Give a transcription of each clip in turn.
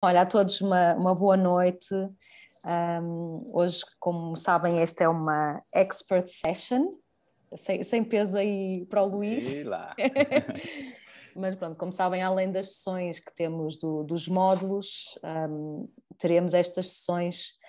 Olha, a todos uma boa noite. Hoje, como sabem, esta é uma expert session, sem peso aí para o Luís. E lá. Mas pronto, como sabem, além das sessões que temos dos módulos, teremos estas sessões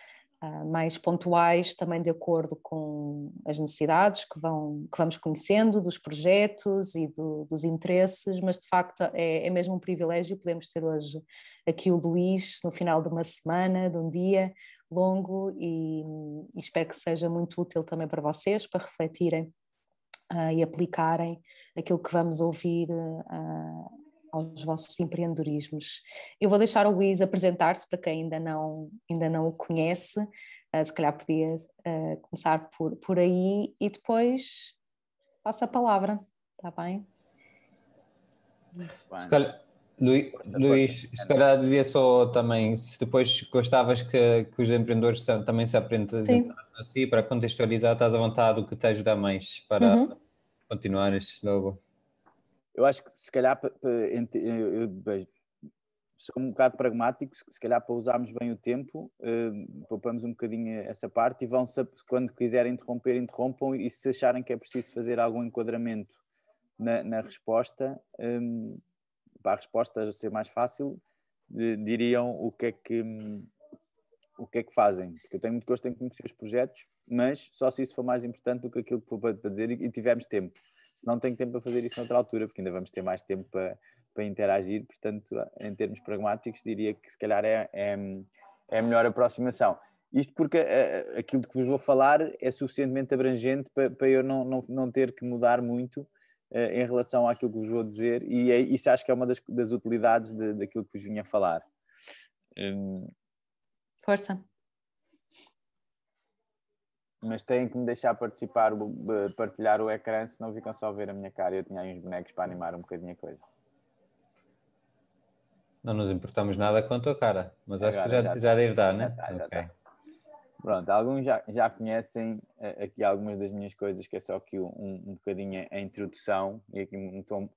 mais pontuais, também de acordo com as necessidades que vamos conhecendo dos projetos e dos interesses, mas de facto é mesmo um privilégio podermos ter hoje aqui o Luís no final de uma semana, de um dia longo e espero que seja muito útil também para vocês, para refletirem e aplicarem aquilo que vamos ouvir aos vossos empreendedorismos. Eu vou deixar o Luís apresentar-se para quem ainda não o conhece, se calhar podia começar por aí e depois passo a palavra, está bem? Bem, Se calhar, Luís, se Então, calhar dizia só também, se depois gostavas que os empreendedores também se apresentassem Sim. a si, para contextualizar, estás à vontade, o que te ajuda mais para Uhum. continuares logo. eu acho que se calhar eu sou um bocado pragmático, se calhar para usarmos bem o tempo, poupamos um bocadinho essa parte e quando quiserem interromper, interrompam, e se acharem que é preciso fazer algum enquadramento na resposta, para a resposta ser mais fácil, diriam o que é que fazem, porque eu tenho muito gosto em conhecer os projetos, mas só se isso for mais importante do que aquilo que for para dizer e tivermos tempo. Se não tenho tempo para fazer isso noutra altura, porque ainda vamos ter mais tempo para interagir, portanto, em termos pragmáticos, diria que se calhar é a melhor aproximação. Isto porque aquilo de que vos vou falar é suficientemente abrangente para eu não ter que mudar muito em relação àquilo que vos vou dizer, e isso acho que é uma das utilidades daquilo que vos vinha a falar. Força. Mas têm que me deixar partilhar o ecrã, senão ficam só a ver a minha cara. Eu tinha aí uns bonecos para animar um bocadinho a coisa. Não nos importamos nada com a tua cara, mas acho que Agora já deve dar, né? já Ok. está. Pronto, alguns já conhecem aqui algumas das minhas coisas, que é só aqui um bocadinho a introdução, e aqui um tom um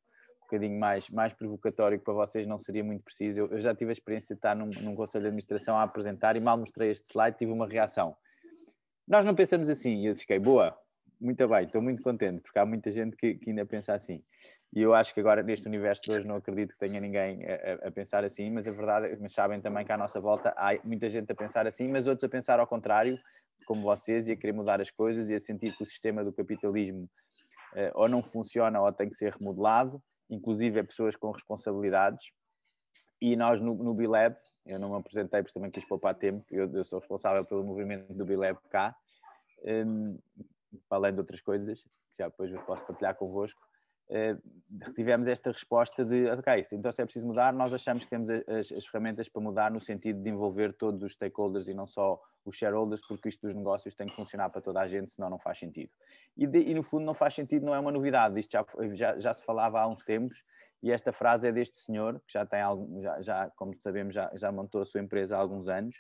bocadinho mais provocatório, que para vocês não seria muito preciso. Eu já tive a experiência de estar num conselho de administração a apresentar e mal mostrei este slide, tive uma reação. Nós não pensamos assim, e eu fiquei, boa, muito bem, estou muito contente, porque há muita gente que ainda pensa assim. E eu acho que agora, neste universo de hoje, não acredito que tenha ninguém a pensar assim, mas a verdade, mas sabem também que à nossa volta há muita gente a pensar assim, mas outros a pensar ao contrário, como vocês, e a querer mudar as coisas e a sentir que o sistema do capitalismo ou não funciona ou tem que ser remodelado, inclusive pessoas com responsabilidades. E nós no Bilab, eu não me apresentei porque também quis poupar tempo, eu sou responsável pelo movimento do Bilab cá, além de outras coisas, que já depois eu posso partilhar convosco. Tivemos esta resposta de, ok, então se é preciso mudar, nós achamos que temos as ferramentas para mudar no sentido de envolver todos os stakeholders e não só os shareholders, porque isto dos negócios tem que funcionar para toda a gente, senão não faz sentido. E no fundo não faz sentido, não é uma novidade, isto já se falava há uns tempos, e esta frase é deste senhor, que já tem como sabemos, já montou a sua empresa há alguns anos,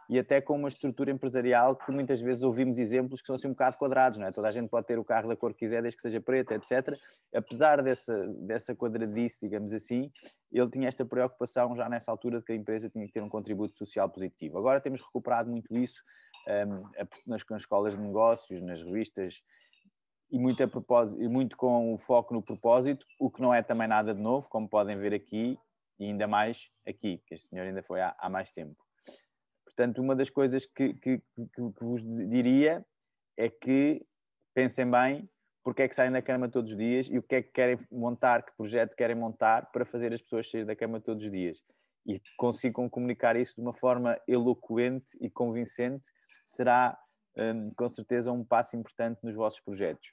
e até com uma estrutura empresarial que muitas vezes ouvimos exemplos que são assim um bocado quadrados, não é? Toda a gente pode ter o carro da cor que quiser, desde que seja preto, etc. Apesar dessa quadradice, digamos assim, ele tinha esta preocupação já nessa altura de que a empresa tinha que ter um contributo social positivo. Agora temos recuperado muito isso nas escolas de negócios, nas revistas, e muito com o foco no propósito, o que não é também nada de novo, como podem ver aqui, e ainda mais aqui, que este senhor ainda foi há mais tempo. Portanto, uma das coisas que vos diria é que pensem bem porque é que saem da cama todos os dias e o que é que querem montar, que projeto querem montar para fazer as pessoas sair da cama todos os dias. E consigam comunicar isso de uma forma eloquente e convincente, será com certeza um passo importante nos vossos projetos.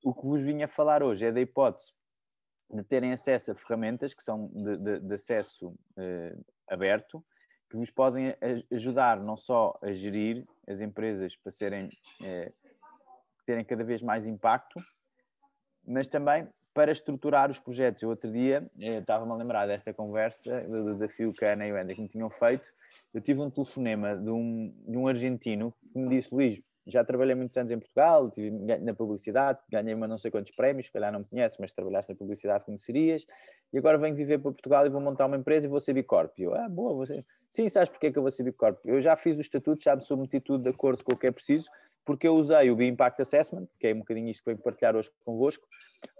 O que vos vim a falar hoje é da hipótese de terem acesso a ferramentas que são de acesso aberto, que vos podem ajudar não só a gerir as empresas para terem cada vez mais impacto, mas também para estruturar os projetos. Eu outro dia estava-me a lembrar desta conversa, do desafio que a Ana e o Ender me tinham feito. Eu tive um telefonema de um argentino que me disse: Luís, já trabalhei muitos anos em Portugal, estive na publicidade, ganhei não sei quantos prémios, se calhar não me conheces, mas se trabalhaste na publicidade conhecerias, e agora venho viver para Portugal e vou montar uma empresa e vou ser B Corp. E eu, boa, vou ser... Sim, sabes porque é que eu vou ser B Corp? Eu já fiz o estatuto, já me submeti tudo de acordo com o que é preciso, porque eu usei o B-Impact Assessment, que é um bocadinho isto que venho partilhar hoje convosco,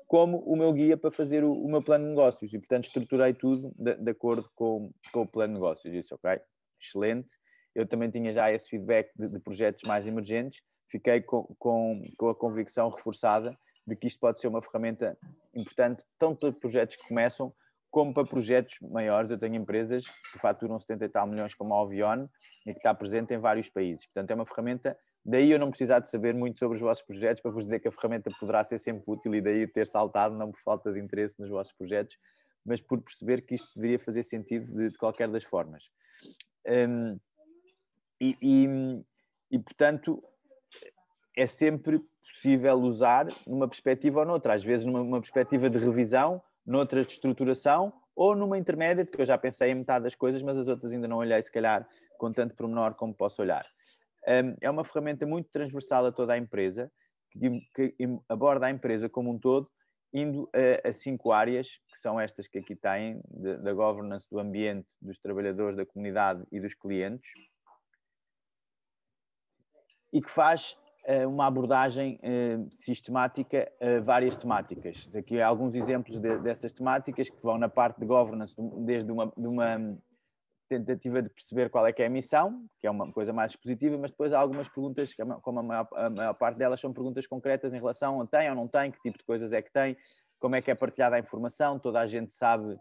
como o meu guia para fazer o meu plano de negócios, e portanto estruturei tudo de acordo com o plano de negócios. Isso, ok, excelente. Eu também tinha já esse feedback de projetos mais emergentes, fiquei com a convicção reforçada de que isto pode ser uma ferramenta importante, tanto para projetos que começam, como para projetos maiores. Eu tenho empresas que faturam 70 e tal milhões como a Ovion e que está presente em vários países. Portanto, é uma ferramenta, daí eu não precisar de saber muito sobre os vossos projetos para vos dizer que a ferramenta poderá ser sempre útil, e daí ter saltado, não por falta de interesse nos vossos projetos, mas por perceber que isto poderia fazer sentido de qualquer das formas. Portanto, é sempre possível usar numa perspectiva ou noutra, às vezes numa perspectiva de revisão, noutra de estruturação, ou numa intermédia, que eu já pensei em metade das coisas, mas as outras ainda não olhei, se calhar, com tanto pormenor como posso olhar. É uma ferramenta muito transversal a toda a empresa, que aborda a empresa como um todo, indo a 5 áreas, que são estas que aqui têm, da governance, do ambiente, dos trabalhadores, da comunidade e dos clientes, e que faz uma abordagem sistemática a várias temáticas. Aqui há alguns exemplos dessas temáticas que vão na parte de governance, desde uma tentativa de perceber qual é que é a missão, que é uma coisa mais expositiva, mas depois há algumas perguntas, como a maior parte delas são perguntas concretas em relação a tem ou não tem, que tipo de coisas é que tem, como é que é partilhada a informação, toda a gente sabe,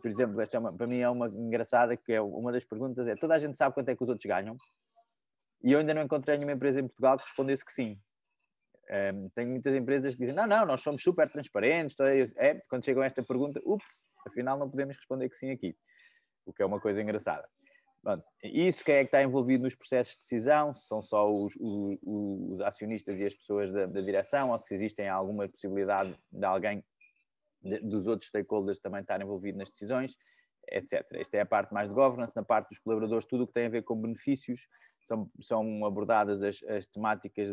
por exemplo, esta para mim é uma engraçada, que é uma das perguntas, toda a gente sabe quanto é que os outros ganham? E eu ainda não encontrei nenhuma empresa em Portugal que respondesse que sim. Tenho muitas empresas que dizem, não, nós somos super transparentes. Quando chegam a esta pergunta, afinal não podemos responder que sim aqui. O que é uma coisa engraçada. Pronto, isso, quem é que está envolvido nos processos de decisão? São só os acionistas e as pessoas da direção, ou se existem alguma possibilidade de alguém dos outros stakeholders também estar envolvido nas decisões, etc. Esta é a parte mais de governance. Na parte dos colaboradores, tudo o que tem a ver com benefícios, são abordadas as temáticas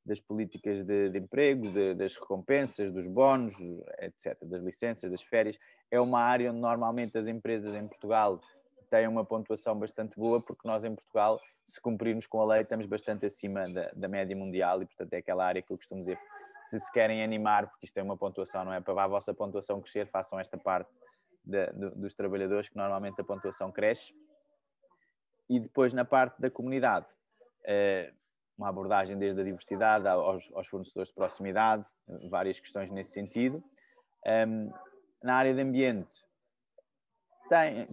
das políticas de emprego, das recompensas, dos bónus, etc., das licenças, das férias. É uma área onde normalmente as empresas em Portugal têm uma pontuação bastante boa, porque nós em Portugal, se cumprirmos com a lei, estamos bastante acima da média mundial, e portanto é aquela área que eu costumo dizer, se querem animar, porque isto é uma pontuação, não é? Para a vossa pontuação crescer, façam esta parte dos trabalhadores, que normalmente a pontuação cresce. E depois na parte da comunidade, uma abordagem desde a diversidade aos fornecedores de proximidade, várias questões nesse sentido. Na área de ambiente,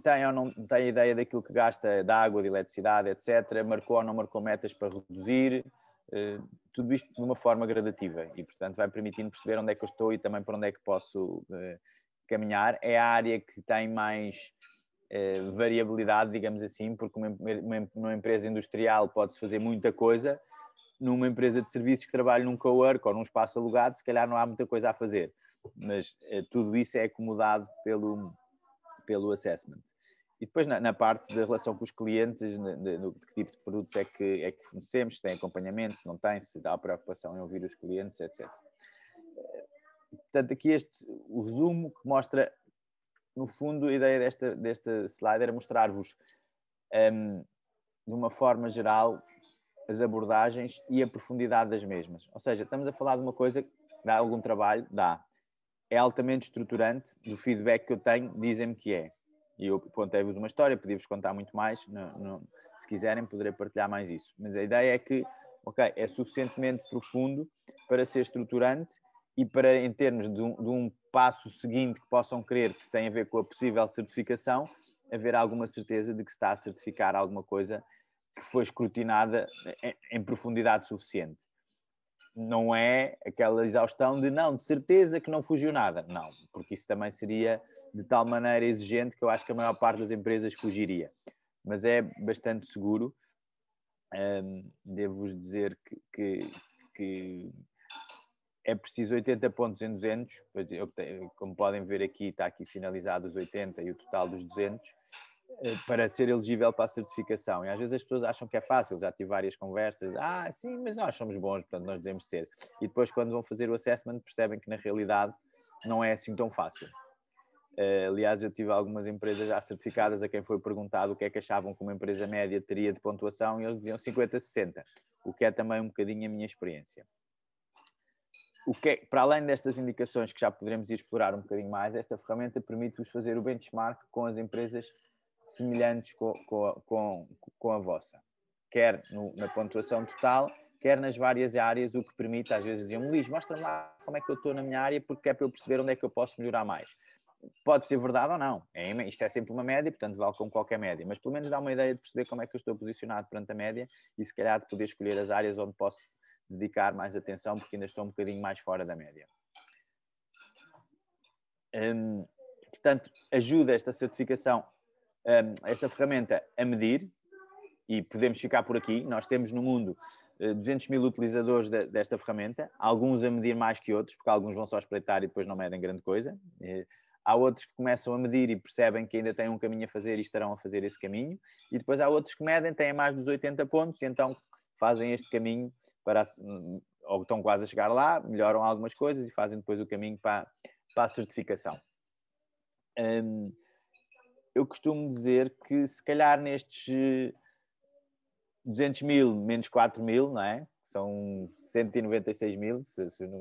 tem ou não tem ideia daquilo que gasta de água, de eletricidade, etc. Marcou ou não marcou metas para reduzir, tudo isto de uma forma gradativa, e portanto vai permitindo perceber onde é que eu estou e também para onde é que posso caminhar. É a área que tem mais variabilidade, digamos assim, porque numa empresa industrial pode-se fazer muita coisa, numa empresa de serviços que trabalha num cowork ou num espaço alugado, se calhar não há muita coisa a fazer, mas tudo isso é acomodado pelo assessment. E depois na parte da relação com os clientes, de que tipo de produtos é que fornecemos, se tem acompanhamento, se não tem, se dá preocupação em ouvir os clientes, etc. Portanto, aqui o resumo que mostra, no fundo, a ideia desta slide era mostrar-vos, de uma forma geral, as abordagens e a profundidade das mesmas. Ou seja, estamos a falar de uma coisa que dá algum trabalho, dá. É altamente estruturante, do feedback que eu tenho, dizem-me que é. E eu contei-vos uma história, podia-vos contar muito mais, se quiserem poderei partilhar mais isso. Mas a ideia é que, ok, é suficientemente profundo para ser estruturante e para, em termos de um passo seguinte que possam querer, que tem a ver com a possível certificação, haver alguma certeza de que se está a certificar alguma coisa que foi escrutinada em profundidade suficiente. Não é aquela exaustão de certeza que não fugiu nada. Não, porque isso também seria de tal maneira exigente que eu acho que a maior parte das empresas fugiria. Mas é bastante seguro. Devo-vos dizer que é preciso 80 pontos em 200. Como podem ver aqui, está aqui sinalizado os 80 e o total dos 200. para ser elegível para a certificação. E às vezes as pessoas acham que é fácil, já tive várias conversas, sim, mas nós somos bons, portanto nós devemos ter. E depois quando vão fazer o assessment percebem que na realidade não é assim tão fácil. Aliás, eu tive algumas empresas já certificadas a quem foi perguntado o que é que achavam que uma empresa média teria de pontuação e eles diziam 50-60, o que é também um bocadinho a minha experiência. Para além destas indicações que já poderemos ir explorar um bocadinho mais, esta ferramenta permite-vos fazer o benchmark com as empresas semelhantes com a vossa, quer na pontuação total, quer nas várias áreas, o que permite, às vezes diziam-me, Luís, mostra-me lá como é que eu estou na minha área, porque é para eu perceber onde é que eu posso melhorar mais. Pode ser verdade ou não, isto é sempre uma média, portanto vale como qualquer média, mas pelo menos dá uma ideia de perceber como é que eu estou posicionado perante a média e se calhar de poder escolher as áreas onde posso dedicar mais atenção, porque ainda estou um bocadinho mais fora da média. Portanto, ajuda esta certificação, esta ferramenta a medir, e podemos ficar por aqui. Nós temos no mundo 200 mil utilizadores desta ferramenta, alguns a medir mais que outros, porque alguns vão só espreitar e depois não medem grande coisa. Há outros que começam a medir e percebem que ainda têm um caminho a fazer e estarão a fazer esse caminho. E depois há outros que medem, têm mais dos 80 pontos e então fazem este caminho ou estão quase a chegar lá, melhoram algumas coisas e fazem depois o caminho para a certificação. Eu costumo dizer que se calhar nestes 200 mil menos 4 mil, não é? São 196 mil,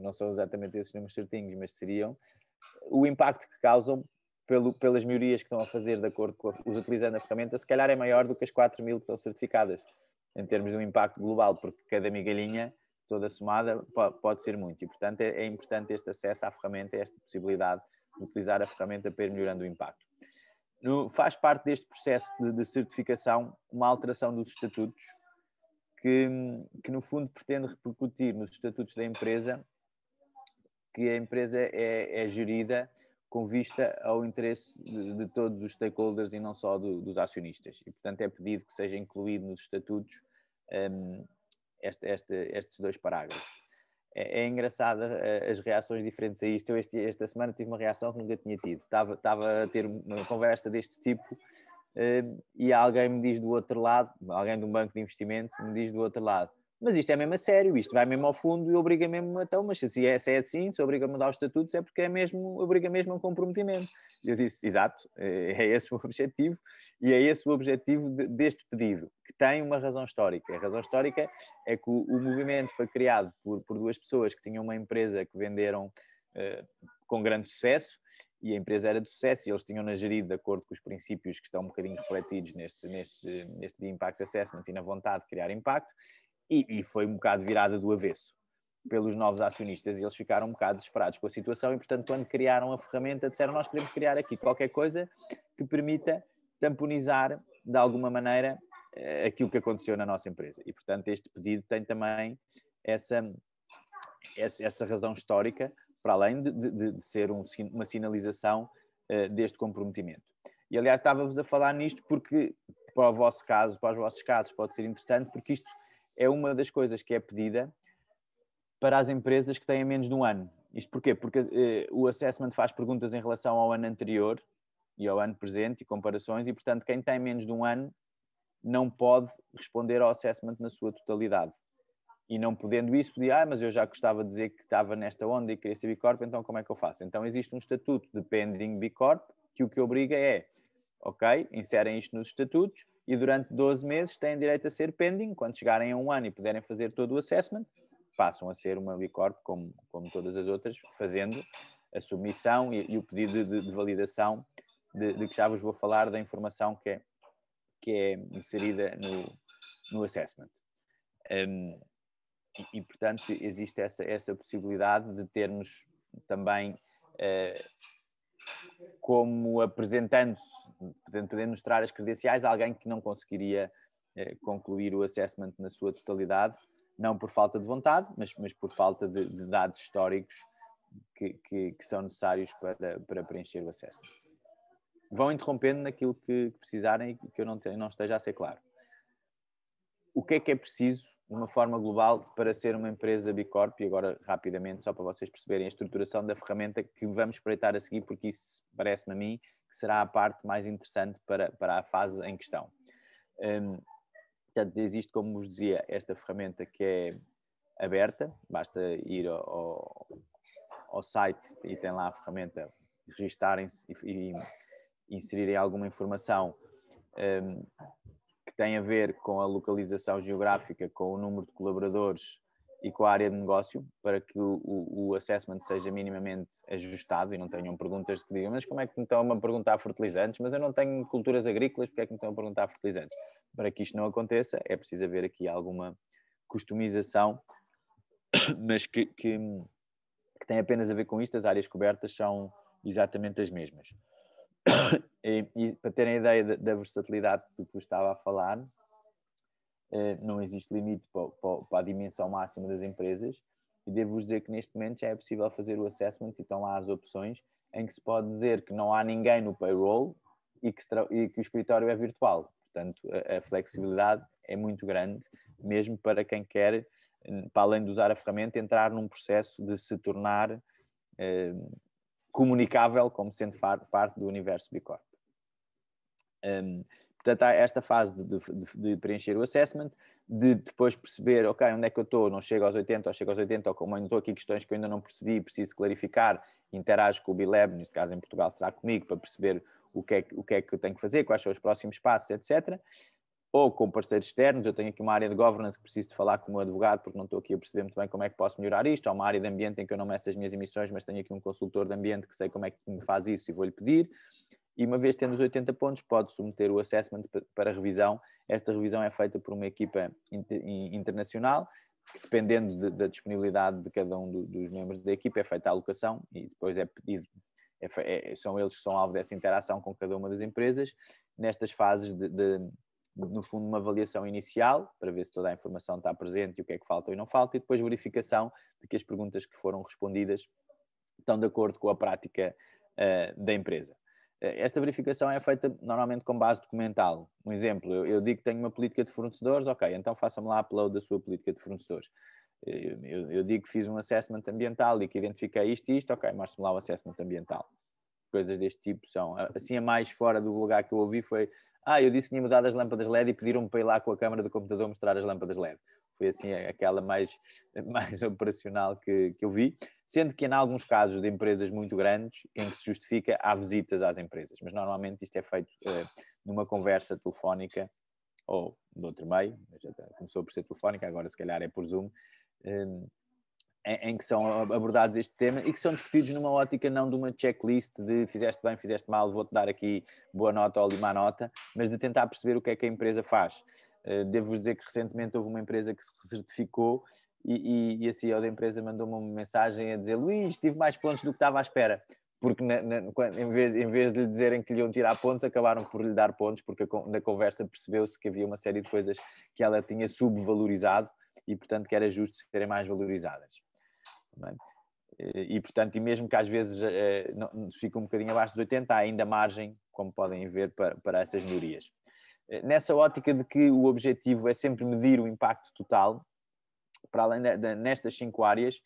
não são exatamente esses números certinhos, mas seriam, o impacto que causam pelas melhorias que estão a fazer de acordo com utilizando a ferramenta, se calhar é maior do que as 4 mil que estão certificadas, em termos de um impacto global, porque cada migalhinha toda somada pode ser muito, e portanto é importante este acesso à ferramenta, esta possibilidade de utilizar a ferramenta para ir melhorando o impacto. Faz parte deste processo de certificação uma alteração dos estatutos que no fundo pretende repercutir nos estatutos da empresa, que a empresa é gerida com vista ao interesse de todos os stakeholders e não só dos acionistas. E, portanto, é pedido que seja incluído nos estatutos estes dois parágrafos. É engraçada as reações diferentes a isto. Eu esta semana tive uma reação que nunca tinha tido. Estava a ter uma conversa deste tipo e alguém me diz do outro lado, alguém de um banco de investimento me diz do outro lado, mas isto é mesmo a sério, isto vai mesmo ao fundo e obriga mesmo a então, mas se é assim, se obriga a mudar os estatutos é porque obriga mesmo a um comprometimento. Eu disse, exato, é esse o objetivo e é esse o objetivo deste pedido, que tem uma razão histórica. A razão histórica é que o movimento foi criado por duas pessoas que tinham uma empresa que venderam com grande sucesso, e a empresa era de sucesso e eles tinham-na gerido de acordo com os princípios que estão um bocadinho refletidos neste Impact Assessment e na vontade de criar impacto, e foi um bocado virada do avesso pelos novos acionistas e eles ficaram um bocado desesperados com a situação e, portanto, quando criaram a ferramenta, disseram nós queremos criar aqui qualquer coisa que permita tamponizar, de alguma maneira, aquilo que aconteceu na nossa empresa. E, portanto, este pedido tem também essa razão histórica, para além de ser uma sinalização deste comprometimento. E, aliás, estava-vos a falar nisto porque, para o vosso caso, para os vossos casos, pode ser interessante, porque isto é uma das coisas que é pedida para as empresas que têm menos de um ano. Isto porquê? Porque o assessment faz perguntas em relação ao ano anterior e ao ano presente e comparações, e, portanto, quem tem menos de um ano não pode responder ao assessment na sua totalidade. E não podendo isso, podia, mas eu já gostava de dizer que estava nesta onda e queria ser B Corp, então como é que eu faço? Então existe um estatuto de pending B Corp, que o que obriga é, ok, inserem isto nos estatutos e durante 12 meses têm direito a ser pending. Quando chegarem a um ano e puderem fazer todo o assessment, passam a ser uma B Corp como todas as outras, fazendo a submissão e o pedido de validação de que já vos vou falar, da informação que é inserida no assessment. E, portanto, existe essa possibilidade de termos também, como apresentando-se, podendo mostrar as credenciais a alguém que não conseguiria concluir o assessment na sua totalidade, não por falta de vontade, mas por falta de dados históricos que são necessários para preencher o assessment. Vão interrompendo naquilo que precisarem e que eu não esteja a ser claro. O que é preciso, de uma forma global, para ser uma empresa B Corp? E agora, rapidamente, só para vocês perceberem a estruturação da ferramenta que vamos espreitar a seguir, porque isso parece-me a mim que será a parte mais interessante para a fase em questão. Portanto, existe, como vos dizia, esta ferramenta que é aberta, basta ir ao site e tem lá a ferramenta, registarem-se e inserirem alguma informação que tem a ver com a localização geográfica, com o número de colaboradores e com a área de negócio, para que o assessment seja minimamente ajustado e não tenham perguntas que digam, mas como é que me estão a perguntar fertilizantes? Mas eu não tenho culturas agrícolas, porque é que me estão a perguntar fertilizantes? Para que isto não aconteça, é preciso haver aqui alguma customização, mas que tem apenas a ver com isto. As áreas cobertas são exatamente as mesmas. E para terem a ideia da versatilidade que eu estava a falar, não existe limite para a dimensão máxima das empresas, e devo-vos dizer que neste momento já é possível fazer o assessment e estão lá as opções em que se pode dizer que não há ninguém no payroll e que o escritório é virtual. Portanto, a flexibilidade é muito grande, mesmo para quem quer, para além de usar a ferramenta, entrar num processo de se tornar comunicável como sendo parte do universo B Corp. Portanto, há esta fase de preencher o assessment, de depois perceber, ok, onde é que eu estou, não chego aos 80, ou chego aos 80, ou como ainda estou aqui questões que eu ainda não percebi, preciso clarificar, interajo com o B-Lab, neste caso em Portugal será comigo, para perceber o que é que eu tenho que fazer, quais são os próximos passos, etc. Ou com parceiros externos, eu tenho aqui uma área de governance que preciso de falar com o meu advogado, porque não estou aqui a perceber muito bem como é que posso melhorar isto, ou uma área de ambiente em que eu não meço as minhas emissões, mas tenho aqui um consultor de ambiente que sei como é que me faz isso e vou-lhe pedir. E uma vez tendo os 80 pontos, pode submeter o assessment para revisão. Esta revisão é feita por uma equipa internacional, que, dependendo da disponibilidade de cada um dos membros da equipa, é feita a alocação e depois é pedido, são eles que são alvo dessa interação com cada uma das empresas, nestas fases no fundo, uma avaliação inicial, para ver se toda a informação está presente e o que é que falta e não falta, e depois verificação de que as perguntas que foram respondidas estão de acordo com a prática da empresa. Esta verificação é feita normalmente com base documental. Um exemplo, eu digo que tenho uma política de fornecedores, ok, então faça-me lá upload da sua política de fornecedores. Eu digo que fiz um assessment ambiental e que identifiquei isto e isto, ok, mostre-me lá o assessment ambiental. Coisas deste tipo são, assim, a mais fora do lugar que eu ouvi foi, eu disse que tinha mudado as lâmpadas LED e pediram-me para ir lá com a câmara do computador mostrar as lâmpadas LED. Foi assim aquela mais operacional que eu vi, sendo que em alguns casos de empresas muito grandes, em que se justifica, há visitas às empresas, mas normalmente isto é feito numa conversa telefónica ou de outro meio, já começou por ser telefónica, agora se calhar é por Zoom, em que são abordados este tema e que são discutidos numa ótica não de uma checklist de fizeste bem, fizeste mal, vou-te dar aqui boa nota ou má nota, mas de tentar perceber o que é que a empresa faz. Devo-vos dizer que recentemente houve uma empresa que se certificou e a CEO da empresa mandou-me uma mensagem a dizer: Luís, tive mais pontos do que estava à espera. Porque em vez de lhe dizerem que lhe iam tirar pontos, acabaram por lhe dar pontos, porque na conversa percebeu-se que havia uma série de coisas que ela tinha subvalorizado e, portanto, que era justo serem mais valorizadas. E, portanto, e mesmo que às vezes fica um bocadinho abaixo dos 80, há ainda margem, como podem ver, para essas melhorias. Nessa ótica de que o objetivo é sempre medir o impacto total, para além nestas 5 áreas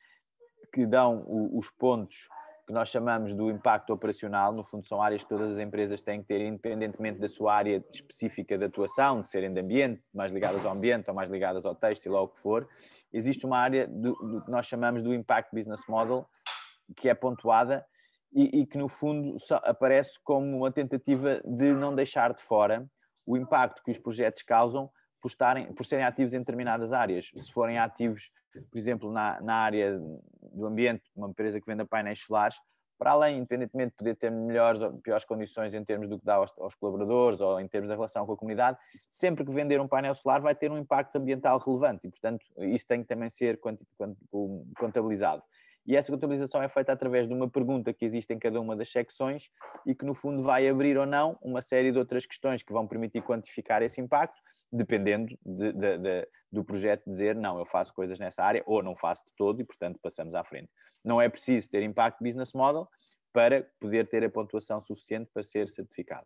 que dão os pontos que nós chamamos do impacto operacional, no fundo são áreas que todas as empresas têm que ter, independentemente da sua área específica de atuação, de serem de ambiente, mais ligadas ao ambiente ou mais ligadas ao têxtil ou o que for. Existe uma área do que nós chamamos do Impact Business Model, que é pontuada e que no fundo aparece como uma tentativa de não deixar de fora o impacto que os projetos causam por serem ativos em determinadas áreas. Se forem ativos, por exemplo, na área do ambiente, uma empresa que venda painéis solares, para além, independentemente de poder ter melhores ou piores condições em termos do que dá aos colaboradores ou em termos da relação com a comunidade, sempre que vender um painel solar vai ter um impacto ambiental relevante e, portanto, isso tem que também ser contabilizado. E essa contabilização é feita através de uma pergunta que existe em cada uma das secções e que, no fundo, vai abrir ou não uma série de outras questões que vão permitir quantificar esse impacto, dependendo do projeto dizer, não, eu faço coisas nessa área ou não faço de todo e, portanto, passamos à frente. Não é preciso ter Impact Business Model para poder ter a pontuação suficiente para ser certificado.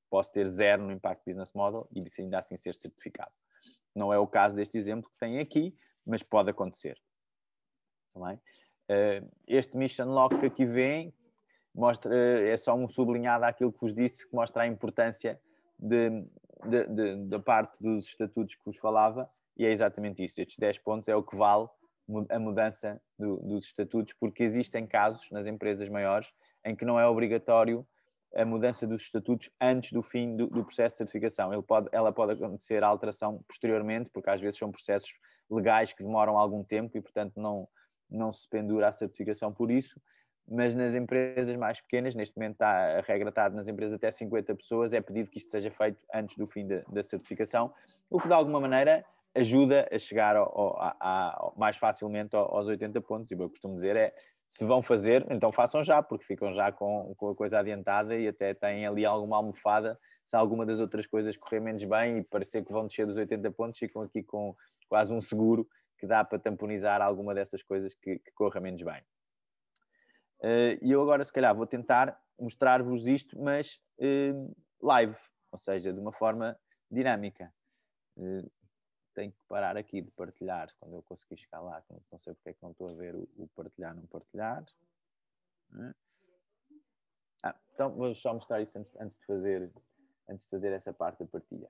Posso ter 0 no Impact Business Model e ainda assim ser certificado. Não é o caso deste exemplo que tem aqui, mas pode acontecer. Está bem? Este Mission Log que aqui vem mostra, é só um sublinhado àquilo que vos disse, que mostra a importância da parte dos estatutos que vos falava, e é exatamente isto. Estes 10 pontos é o que vale a mudança dos estatutos, porque existem casos nas empresas maiores em que não é obrigatório a mudança dos estatutos antes do fim do processo de certificação. Ela pode acontecer a alteração posteriormente, porque às vezes são processos legais que demoram algum tempo e, portanto, não se pendura a certificação por isso, mas nas empresas mais pequenas, neste momento a regra está nas empresas até 50 pessoas, é pedido que isto seja feito antes do fim da certificação, o que de alguma maneira ajuda a chegar mais facilmente aos 80 pontos, e o que eu costumo dizer é, se vão fazer, então façam já, porque ficam já com a coisa adiantada e até têm ali alguma almofada, se alguma das outras coisas correr menos bem e parecer que vão descer dos 80 pontos, ficam aqui com quase um seguro que dá para tamponizar alguma dessas coisas que corra menos bem. E eu agora, se calhar, vou tentar mostrar-vos isto, mas live, ou seja, de uma forma dinâmica. Tenho que parar aqui de partilhar quando eu conseguir chegar lá, não sei porque é que não estou a ver o partilhar, não partilhar. Então vou só mostrar isto antes de fazer essa parte da partilha.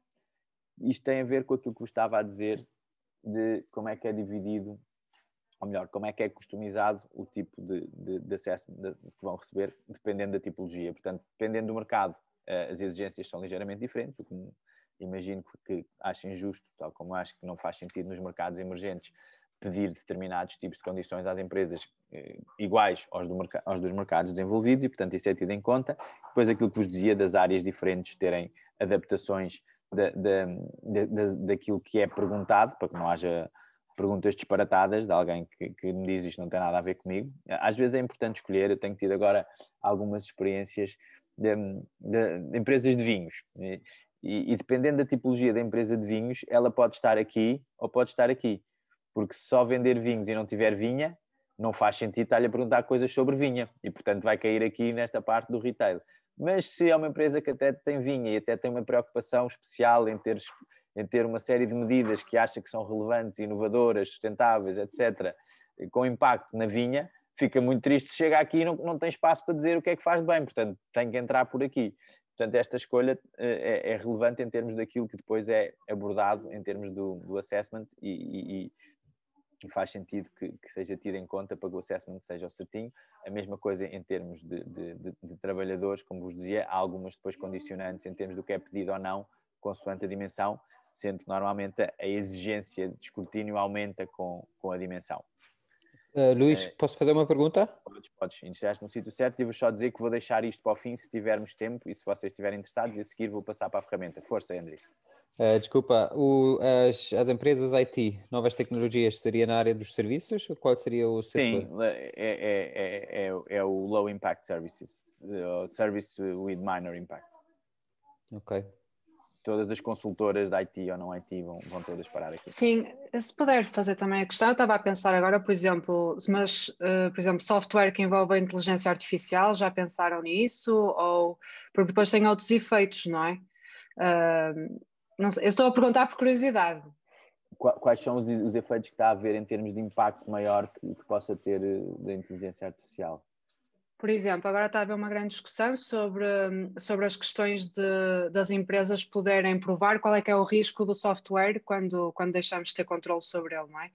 Isto tem a ver com aquilo que vos estava a dizer de como é que é dividido, ou melhor, como é que é customizado o tipo de acesso que vão receber, dependendo da tipologia. Portanto, dependendo do mercado, as exigências são ligeiramente diferentes, o que imagino que acho injusto, tal como acho que não faz sentido nos mercados emergentes pedir determinados tipos de condições às empresas iguais aos dos mercados desenvolvidos, e portanto isso é tido em conta. Depois aquilo que vos dizia das áreas diferentes terem adaptações daquilo que é perguntado, para que não haja perguntas disparatadas de alguém que me diz isto não tem nada a ver comigo. Às vezes é importante escolher. Eu tenho tido agora algumas experiências de empresas de vinhos, e dependendo da tipologia da empresa de vinhos, ela pode estar aqui ou pode estar aqui, porque se só vender vinhos e não tiver vinha, não faz sentido estar-lhe a perguntar coisas sobre vinha, e portanto vai cair aqui nesta parte do retail. Mas se é uma empresa que até tem vinha e até tem uma preocupação especial em ter uma série de medidas que acha que são relevantes, inovadoras, sustentáveis, etc., com impacto na vinha, fica muito triste se chega aqui e não tem espaço para dizer o que é que faz de bem, portanto tem que entrar por aqui. Portanto, esta escolha é relevante em termos daquilo que depois é abordado em termos do assessment, e faz sentido que seja tido em conta para que o assessment seja o certinho. A mesma coisa em termos de trabalhadores, como vos dizia, há algumas depois condicionantes em termos do que é pedido ou não, consoante a dimensão, sendo que normalmente a exigência de escrutínio aumenta com a dimensão. Luís, posso fazer uma pergunta? Podes. Iniciaste no sítio certo, e vou só dizer que vou deixar isto para o fim, se tivermos tempo, e se vocês estiverem interessados, e a seguir vou passar para a ferramenta. Força, André. Desculpa, as empresas IT, novas tecnologias, seria na área dos serviços? Qual seria o setor? Sim, é o Low Impact Services, Service with Minor Impact. Ok. Todas as consultoras de IT ou não IT vão todas parar aqui. Sim, se puder fazer também a questão, eu estava a pensar agora, por exemplo, por exemplo, software que envolve a inteligência artificial, já pensaram nisso? Ou, porque depois tem outros efeitos, não é? Não sei, eu estou a perguntar por curiosidade. Quais são os efeitos que está a haver em termos de impacto maior que possa ter da inteligência artificial? Por exemplo, agora está a haver uma grande discussão sobre as questões das empresas poderem provar qual é que é o risco do software quando deixamos de ter controle sobre ele, não é?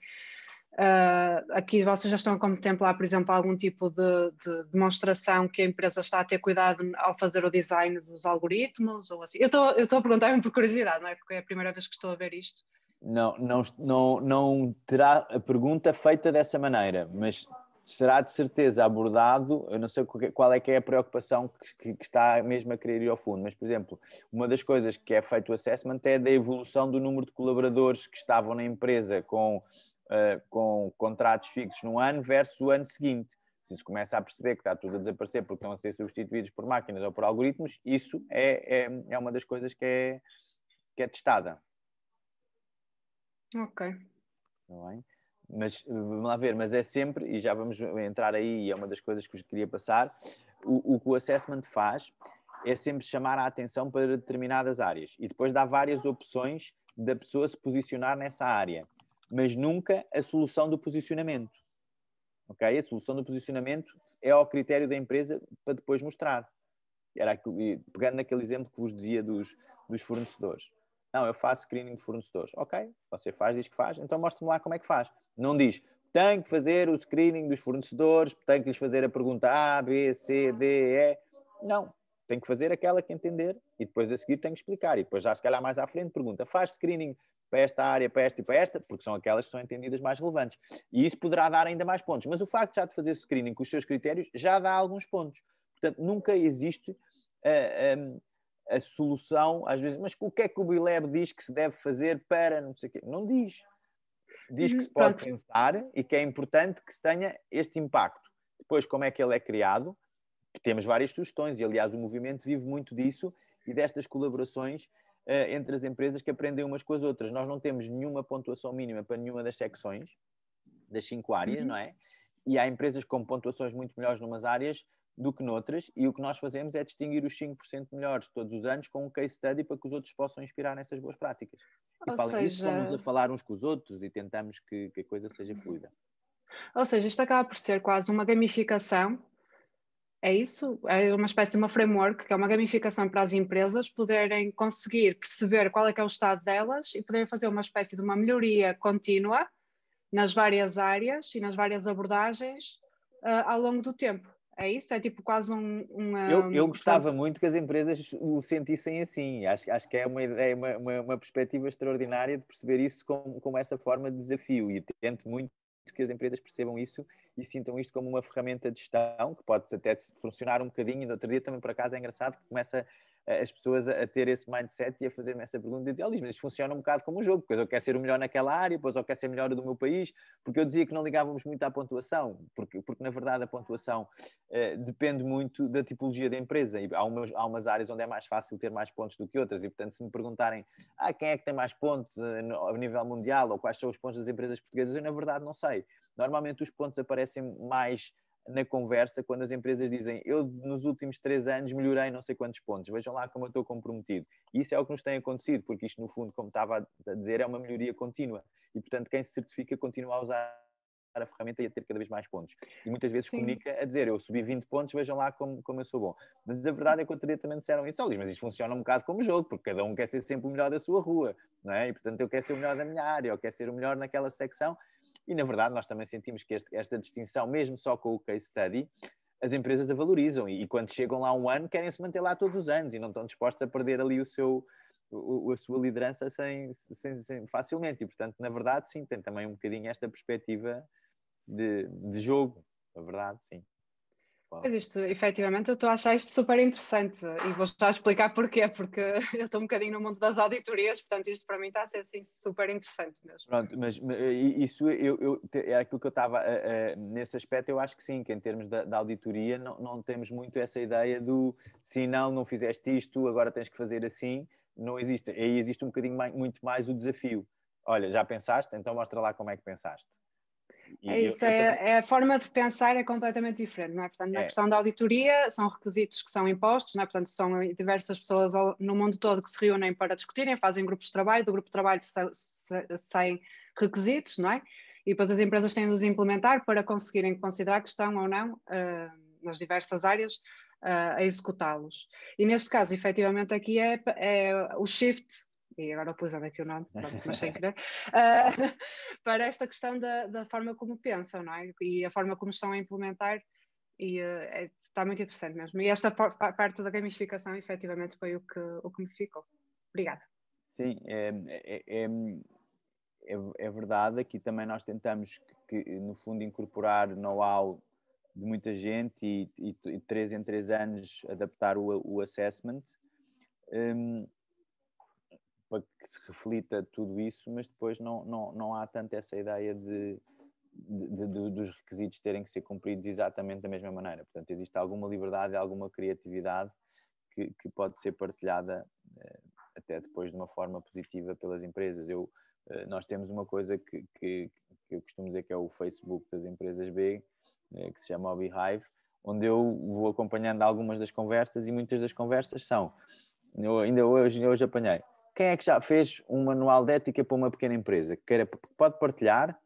Aqui vocês já estão a contemplar, por exemplo, algum tipo de demonstração que a empresa está a ter cuidado ao fazer o design dos algoritmos ou assim? Eu estou a perguntar-me por curiosidade, não é? Porque é a primeira vez que estou a ver isto. Não terá a pergunta feita dessa maneira, mas será de certeza abordado. Eu não sei qual é que é a preocupação que está mesmo a querer ir ao fundo, mas, por exemplo, uma das coisas que é feito o assessment é da evolução do número de colaboradores que estavam na empresa com contratos fixos no ano versus o ano seguinte. Se se começa a perceber que está tudo a desaparecer porque estão a ser substituídos por máquinas ou por algoritmos, isso é uma das coisas que é testada. Ok. Não é? Mas vamos lá ver, mas é sempre, e já vamos entrar aí, e é uma das coisas que eu queria passar, o que o assessment faz é sempre chamar a atenção para determinadas áreas e depois dá várias opções da pessoa se posicionar nessa área, mas nunca a solução do posicionamento. Ok? A solução do posicionamento é ao critério da empresa para depois mostrar. Era aquilo, pegando naquele exemplo que vos dizia dos fornecedores. Não, eu faço screening de fornecedores. Ok, você faz, diz que faz, então mostre-me lá como é que faz. Não diz, tem que fazer o screening dos fornecedores, tem que lhes fazer a pergunta A, B, C, D, E. Não, tem que fazer aquela que entender e depois a seguir tem que explicar. E depois já se calhar mais à frente pergunta, faz screening para esta área, para esta e para esta, porque são aquelas que são entendidas mais relevantes. E isso poderá dar ainda mais pontos. Mas o facto já de fazer screening com os seus critérios já dá alguns pontos. Portanto, nunca existe a solução, às vezes, mas o que é que o BILAB diz que se deve fazer para não sei o quê? Não diz. Diz que se pode pensar e que é importante que se tenha este impacto. Depois, como é que ele é criado? Temos várias sugestões e, aliás, o movimento vive muito disso e destas colaborações entre as empresas que aprendem umas com as outras. Nós não temos nenhuma pontuação mínima para nenhuma das secções, das 5 áreas, não é? E há empresas com pontuações muito melhores numas áreas do que noutras, e o que nós fazemos é distinguir os 5% melhores todos os anos com um case study para que os outros possam inspirar nessas boas práticas. E para além disso, vamos a falar uns com os outros e tentamos que a coisa seja fluida. Ou seja, isto acaba por ser quase uma gamificação. É isso? É uma espécie de uma framework, que é uma gamificação para as empresas poderem conseguir perceber qual é que é o estado delas e poderem fazer uma espécie de uma melhoria contínua nas várias áreas e nas várias abordagens ao longo do tempo. É isso? É tipo quase Eu gostava muito que as empresas o sentissem assim. Acho que é uma ideia, uma perspectiva extraordinária de perceber isso como essa forma de desafio, e tento muito que as empresas percebam isso e sintam isto como uma ferramenta de gestão, que pode até funcionar um bocadinho. E no outro dia também, por acaso, é engraçado que começa as pessoas a ter esse mindset e a fazer-me essa pergunta e dizer, Luís, mas isto funciona um bocado como um jogo, depois eu quero ser o melhor naquela área, depois eu quero ser melhor do meu país, porque eu dizia que não ligávamos muito à pontuação, porque na verdade a pontuação depende muito da tipologia da empresa, e há umas áreas onde é mais fácil ter mais pontos do que outras, e portanto se me perguntarem quem é que tem mais pontos a nível mundial, ou quais são os pontos das empresas portuguesas, eu na verdade não sei. Normalmente os pontos aparecem mais na conversa quando as empresas dizem, eu nos últimos 3 anos melhorei não sei quantos pontos, vejam lá como eu estou comprometido. E isso é o que nos tem acontecido, porque isto no fundo, como estava a dizer, é uma melhoria contínua, e portanto quem se certifica continua a usar a ferramenta e a ter cada vez mais pontos. E muitas vezes comunica a dizer, eu subi 20 pontos, vejam lá como eu sou bom. Mas a verdade é que outro dia também disseram isso, mas isto funciona um bocado como jogo, porque cada um quer ser sempre o melhor da sua rua, não é? E portanto eu quero ser o melhor da minha área, ou quero ser o melhor naquela secção. E, na verdade, nós também sentimos que esta distinção, mesmo só com o case study, as empresas a valorizam. E quando chegam lá um ano, querem se manter lá todos os anos e não estão dispostos a perder ali a sua liderança facilmente. E, portanto, na verdade, sim, tem também um bocadinho esta perspectiva de jogo. Na verdade, sim. Mas isto, efetivamente, eu estou a achar isto super interessante e vou já explicar porquê, porque eu estou um bocadinho no mundo das auditorias, portanto isto para mim está a ser assim, super interessante mesmo. Pronto, mas isso é aquilo que eu estava, nesse aspecto eu acho que sim, que em termos da auditoria não temos muito essa ideia do se não fizeste isto, agora tens que fazer assim, não existe. Aí existe um bocadinho muito mais o desafio. Olha, já pensaste? Então mostra lá como é que pensaste. É isso, a forma de pensar é completamente diferente, não é? Portanto, na questão da auditoria, são requisitos que são impostos, não é? Portanto, são diversas pessoas no mundo todo que se reúnem para discutirem, fazem grupos de trabalho, do grupo de trabalho saem requisitos, não é? E depois as empresas têm de os implementar para conseguirem considerar que estão ou não nas diversas áreas a executá-los. E neste caso, efetivamente, aqui é o shift, e agora utilizando aqui o nome, pronto, mas sem querer, para esta questão da forma como pensam, não é? E a forma como estão a implementar, e está muito interessante mesmo. E esta parte da gamificação, efetivamente, foi o que me ficou. Obrigada. Sim, é verdade. Aqui também nós tentamos que no fundo, incorporar know-how de muita gente e 3 em 3 anos adaptar o assessment. Para que se reflita tudo isso, mas depois não há tanto essa ideia dos requisitos terem que ser cumpridos exatamente da mesma maneira. Portanto, existe alguma liberdade, alguma criatividade que pode ser partilhada até depois de uma forma positiva pelas empresas. Nós temos uma coisa que eu costumo dizer que é o Facebook das empresas B, que se chama o Beehive, onde eu vou acompanhando algumas das conversas, e muitas das conversas são, ainda hoje apanhei, quem é que já fez um manual de ética para uma pequena empresa? Pode partilhar?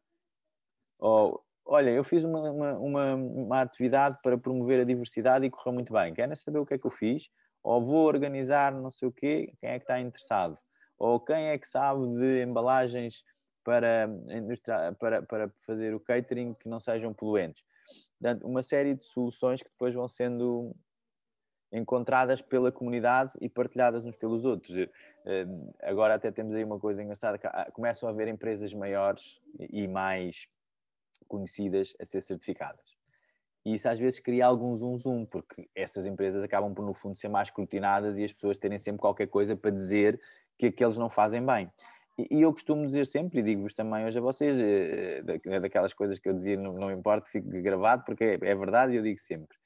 Ou olha, eu fiz uma atividade para promover a diversidade e correu muito bem. Querem saber o que é que eu fiz? Ou vou organizar não sei o quê, quem é que está interessado? Ou quem é que sabe de embalagens para fazer o catering que não sejam poluentes? Portanto, uma série de soluções que depois vão sendo encontradas pela comunidade e partilhadas uns pelos outros. Agora até temos aí uma coisa engraçada, que começam a haver empresas maiores e mais conhecidas a ser certificadas. E isso às vezes cria algum zoom, porque essas empresas acabam por, no fundo, ser mais escrutinadas e as pessoas terem sempre qualquer coisa para dizer que aqueles não fazem bem. E eu costumo dizer sempre, e digo-vos também hoje a vocês, daquelas coisas que eu dizia, não importa que fique gravado, porque é verdade e eu digo sempre.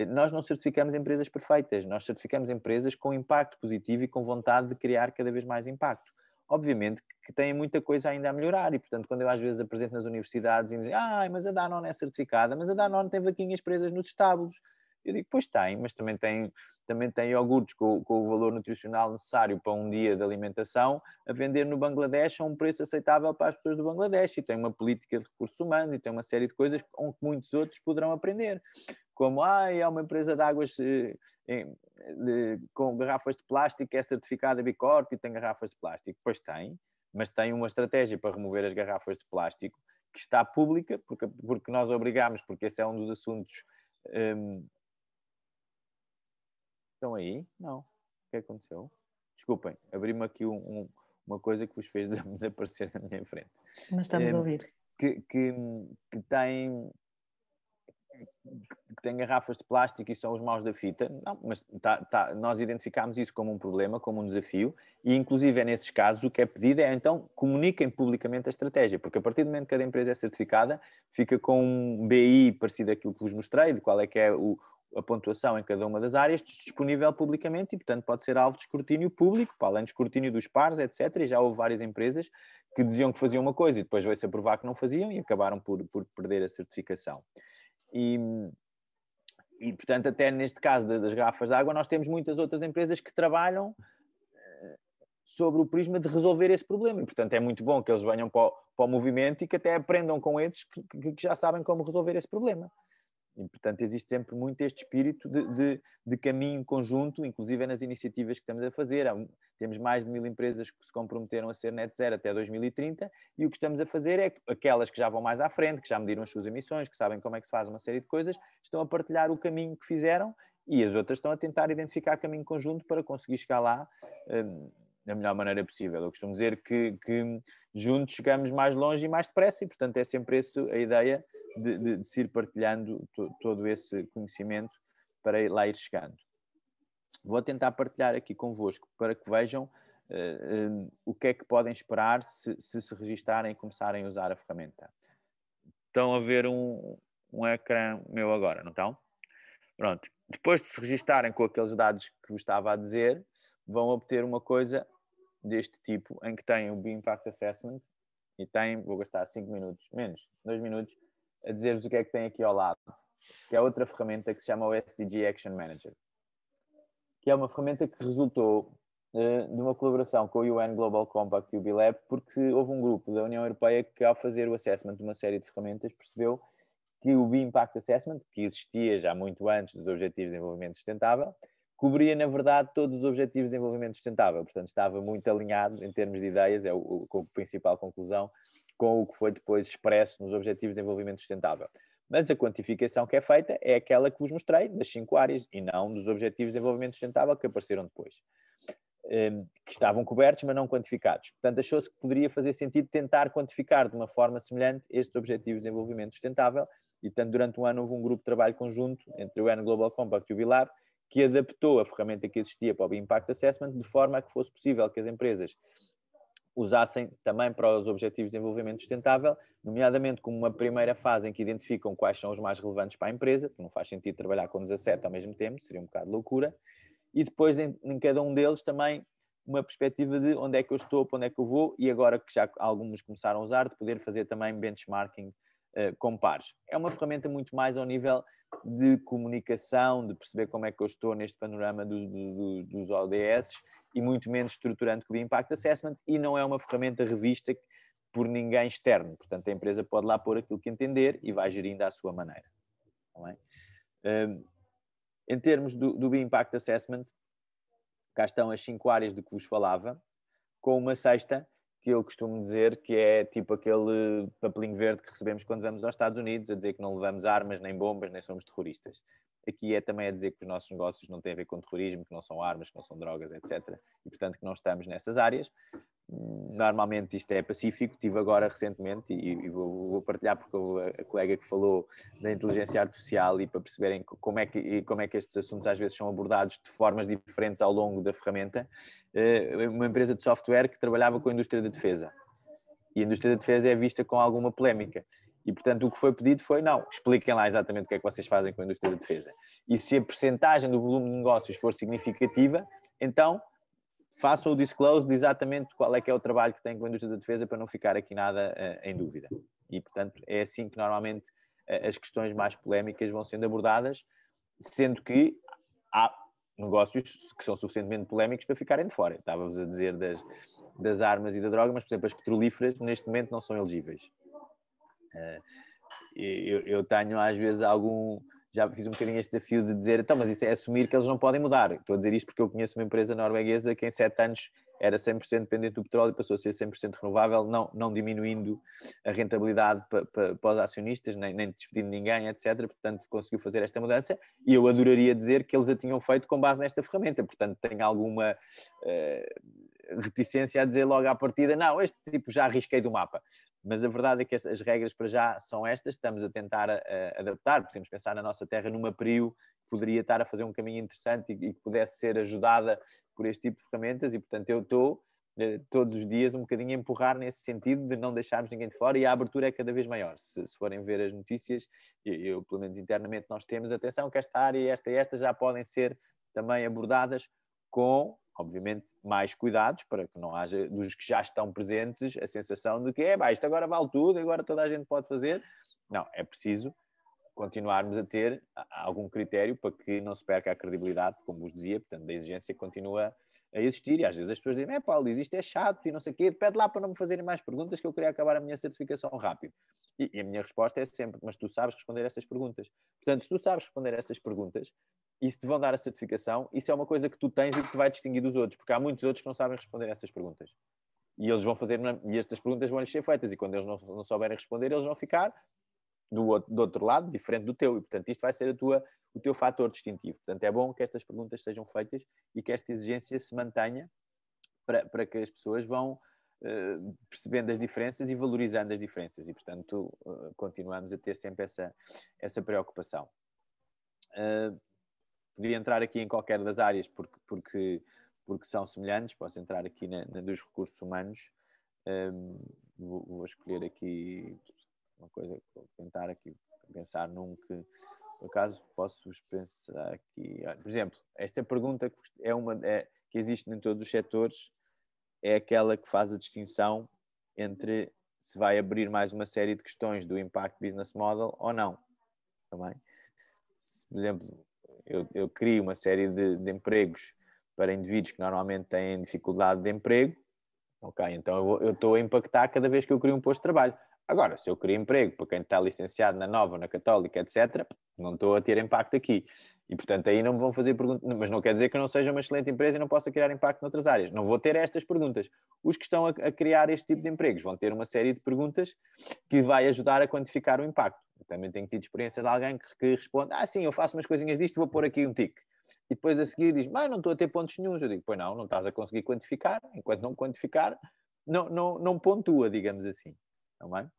Nós não certificamos empresas perfeitas, nós certificamos empresas com impacto positivo e com vontade de criar cada vez mais impacto. Obviamente que têm muita coisa ainda a melhorar e, portanto, quando eu às vezes apresento nas universidades e dizem, mas a Danone é certificada, mas a Danone tem vaquinhas presas nos estábulos. Eu digo, pois tem, mas também tem iogurtes com o valor nutricional necessário para um dia de alimentação a vender no Bangladesh a um preço aceitável para as pessoas do Bangladesh, e tem uma política de recursos humanos e tem uma série de coisas com que muitos outros poderão aprender. Como, é uma empresa de águas com garrafas de plástico que é certificada B Corp e tem garrafas de plástico. Pois tem, mas tem uma estratégia para remover as garrafas de plástico que está pública, porque nós obrigamos, porque esse é um dos assuntos... Estão aí? Não. O que aconteceu? Desculpem, abri-me aqui uma coisa que vos fez desaparecer na minha frente. Mas estamos a ouvir. Que tem garrafas de plástico e são os maus da fita. Não, mas nós identificámos isso como um problema, como um desafio, e inclusive nesses casos o que é pedido é então comuniquem publicamente a estratégia, porque a partir do momento que cada empresa é certificada, fica com um BI parecido àquilo que vos mostrei, de qual é que é a pontuação em cada uma das áreas, disponível publicamente e, portanto, pode ser alvo de escrutínio público, para além de escrutínio dos pares, etc. E já houve várias empresas que diziam que faziam uma coisa e depois veio-se a provar que não faziam e acabaram por perder a certificação. E, portanto, até neste caso das garrafas de água, nós temos muitas outras empresas que trabalham sobre o prisma de resolver esse problema. E, portanto, é muito bom que eles venham para o movimento e que até aprendam com esses que já sabem como resolver esse problema. E, portanto, existe sempre muito este espírito de caminho conjunto, inclusive nas iniciativas que estamos a fazer. Temos mais de 1000 empresas que se comprometeram a ser net zero até 2030 e o que estamos a fazer é que aquelas que já vão mais à frente, que já mediram as suas emissões, que sabem como é que se faz uma série de coisas, estão a partilhar o caminho que fizeram e as outras estão a tentar identificar caminho conjunto para conseguir chegar lá da melhor maneira possível. Eu costumo dizer que juntos chegamos mais longe e mais depressa e, portanto, é sempre essa a ideia de se ir partilhando todo esse conhecimento para lá ir chegando. Vou tentar partilhar aqui convosco para que vejam o que é que podem esperar se registarem e começarem a usar a ferramenta. Estão a ver um ecrã meu agora, não estão? Pronto. Depois de se registarem com aqueles dados que vos estava a dizer, vão obter uma coisa deste tipo, em que tem o Impact Assessment e vou gastar 5 minutos, menos, 2 minutos, a dizer-vos o que é que tem aqui ao lado, que é outra ferramenta que se chama o SDG Action Manager, que é uma ferramenta que resultou de uma colaboração com o UN Global Compact e o B-Lab, porque houve um grupo da União Europeia que, ao fazer o assessment de uma série de ferramentas, percebeu que o B-Impact Assessment, que existia já muito antes dos Objetivos de Desenvolvimento Sustentável, cobria, na verdade, todos os Objetivos de Desenvolvimento Sustentável. Portanto, estava muito alinhado, em termos de ideias, é a principal conclusão, com o que foi depois expresso nos Objetivos de Desenvolvimento Sustentável. Mas a quantificação que é feita é aquela que vos mostrei, das 5 áreas, e não dos Objetivos de Desenvolvimento Sustentável que apareceram depois. Que estavam cobertos, mas não quantificados. Portanto, achou-se que poderia fazer sentido tentar quantificar de uma forma semelhante estes Objetivos de Desenvolvimento Sustentável, e, portanto, durante um ano houve um grupo de trabalho conjunto entre o UN Global Compact e o B-Lab, que adaptou a ferramenta que existia para o Impact Assessment de forma a que fosse possível que as empresas usassem também para os Objetivos de Desenvolvimento Sustentável, nomeadamente como uma primeira fase em que identificam quais são os mais relevantes para a empresa, porque não faz sentido trabalhar com 17 ao mesmo tempo, seria um bocado de loucura, e depois em cada um deles também uma perspectiva de onde é que eu estou, para onde é que eu vou, e agora que já alguns começaram a usar, de poder fazer também benchmarking com pares. É uma ferramenta muito mais ao nível de comunicação, de perceber como é que eu estou neste panorama dos ODS, e muito menos estruturante que o Impact Assessment, e não é uma ferramenta revista por ninguém externo. Portanto, a empresa pode lá pôr aquilo que entender e vai gerindo à sua maneira. Está bem? Em termos do Impact Assessment, cá estão as 5 áreas de que vos falava, com uma sexta, que eu costumo dizer que é tipo aquele papelinho verde que recebemos quando vamos aos Estados Unidos, a dizer que não levamos armas, nem bombas, nem somos terroristas. Aqui é também a dizer que os nossos negócios não têm a ver com terrorismo, que não são armas, que não são drogas, etc. E, portanto, que não estamos nessas áreas. Normalmente isto é pacífico. Tive agora recentemente, e vou partilhar porque a colega que falou da inteligência artificial, e para perceberem como é que estes assuntos às vezes são abordados de formas diferentes ao longo da ferramenta, uma empresa de software que trabalhava com a indústria da defesa. E a indústria da defesa é vista com alguma polémica. E, portanto, o que foi pedido foi, não, expliquem lá exatamente o que é que vocês fazem com a indústria da defesa. E se a percentagem do volume de negócios for significativa, então façam o disclose de exatamente qual é que é o trabalho que têm com a indústria da defesa, para não ficar aqui nada em dúvida. E, portanto, é assim que normalmente as questões mais polémicas vão sendo abordadas, sendo que há negócios que são suficientemente polémicos para ficarem de fora. Estava-vos a dizer das armas e da droga, mas, por exemplo, as petrolíferas neste momento não são elegíveis. Eu tenho às vezes já fiz um bocadinho este desafio de dizer, então, mas isso é assumir que eles não podem mudar. Estou a dizer isto porque eu conheço uma empresa norueguesa que em 7 anos era 100% dependente do petróleo e passou a ser 100% renovável, não diminuindo a rentabilidade para os acionistas, nem despedindo ninguém, etc. Portanto, conseguiu fazer esta mudança, e eu adoraria dizer que eles a tinham feito com base nesta ferramenta. Portanto, tenho alguma reticência a dizer logo à partida, não, este tipo já arrisquei do mapa. Mas a verdade é que as regras para já são estas, estamos a tentar adaptar, podemos pensar na nossa terra numa PRIO que poderia estar a fazer um caminho interessante e que pudesse ser ajudada por este tipo de ferramentas, e portanto eu estou todos os dias um bocadinho a empurrar nesse sentido de não deixarmos ninguém de fora, e a abertura é cada vez maior. Se forem ver as notícias, eu pelo menos internamente nós temos atenção que esta área e esta já podem ser também abordadas com, obviamente, mais cuidados, para que não haja, dos que já estão presentes, a sensação de que isto agora vale tudo, agora toda a gente pode fazer. Não, é preciso continuarmos a ter algum critério para que não se perca a credibilidade, como vos dizia. Portanto, a exigência continua a existir, e às vezes as pessoas dizem, Paulo, isto é chato e não sei o quê, pede lá para não me fazerem mais perguntas que eu queria acabar a minha certificação rápido. E a minha resposta é sempre, mas tu sabes responder essas perguntas. Portanto, se tu sabes responder essas perguntas, e se te vão dar a certificação, isso é uma coisa que tu tens e que te vai distinguir dos outros, porque há muitos outros que não sabem responder essas perguntas. E eles vão fazer, e estas perguntas vão lhes ser feitas, e quando eles não souberem responder, eles vão ficar do outro lado, diferente do teu, e portanto isto vai ser o teu fator distintivo. Portanto, é bom que estas perguntas sejam feitas e que esta exigência se mantenha, para que as pessoas vão percebendo as diferenças e valorizando as diferenças, e portanto continuamos a ter sempre essa preocupação. Podia entrar aqui em qualquer das áreas porque são semelhantes. Posso entrar aqui na dos recursos humanos. Vou escolher aqui uma coisa, vou tentar aqui pensar num que, por acaso, posso-vos pensar aqui. Por exemplo, esta pergunta que existe em todos os setores é aquela que faz a distinção entre se vai abrir mais uma série de questões do Impact Business Model ou não. Também. Por exemplo, eu crio uma série de empregos para indivíduos que normalmente têm dificuldade de emprego, ok, então eu estou a impactar cada vez que eu crio um posto de trabalho. Agora, se eu crio emprego para quem está licenciado na Nova, na Católica, etc., não estou a ter impacto aqui. E, portanto, aí não me vão fazer perguntas, mas não quer dizer que eu não seja uma excelente empresa e não possa criar impacto noutras áreas. Não vou ter estas perguntas. Os que estão a criar este tipo de empregos vão ter uma série de perguntas que vai ajudar a quantificar o impacto. Eu também tenho tido experiência de alguém que responde, sim, eu faço umas coisinhas disto, vou pôr aqui um tique. E depois a seguir diz, mas não estou a ter pontos nenhuns. Eu digo, pois não estás a conseguir quantificar. Enquanto não quantificar, não pontua, digamos assim. Não é?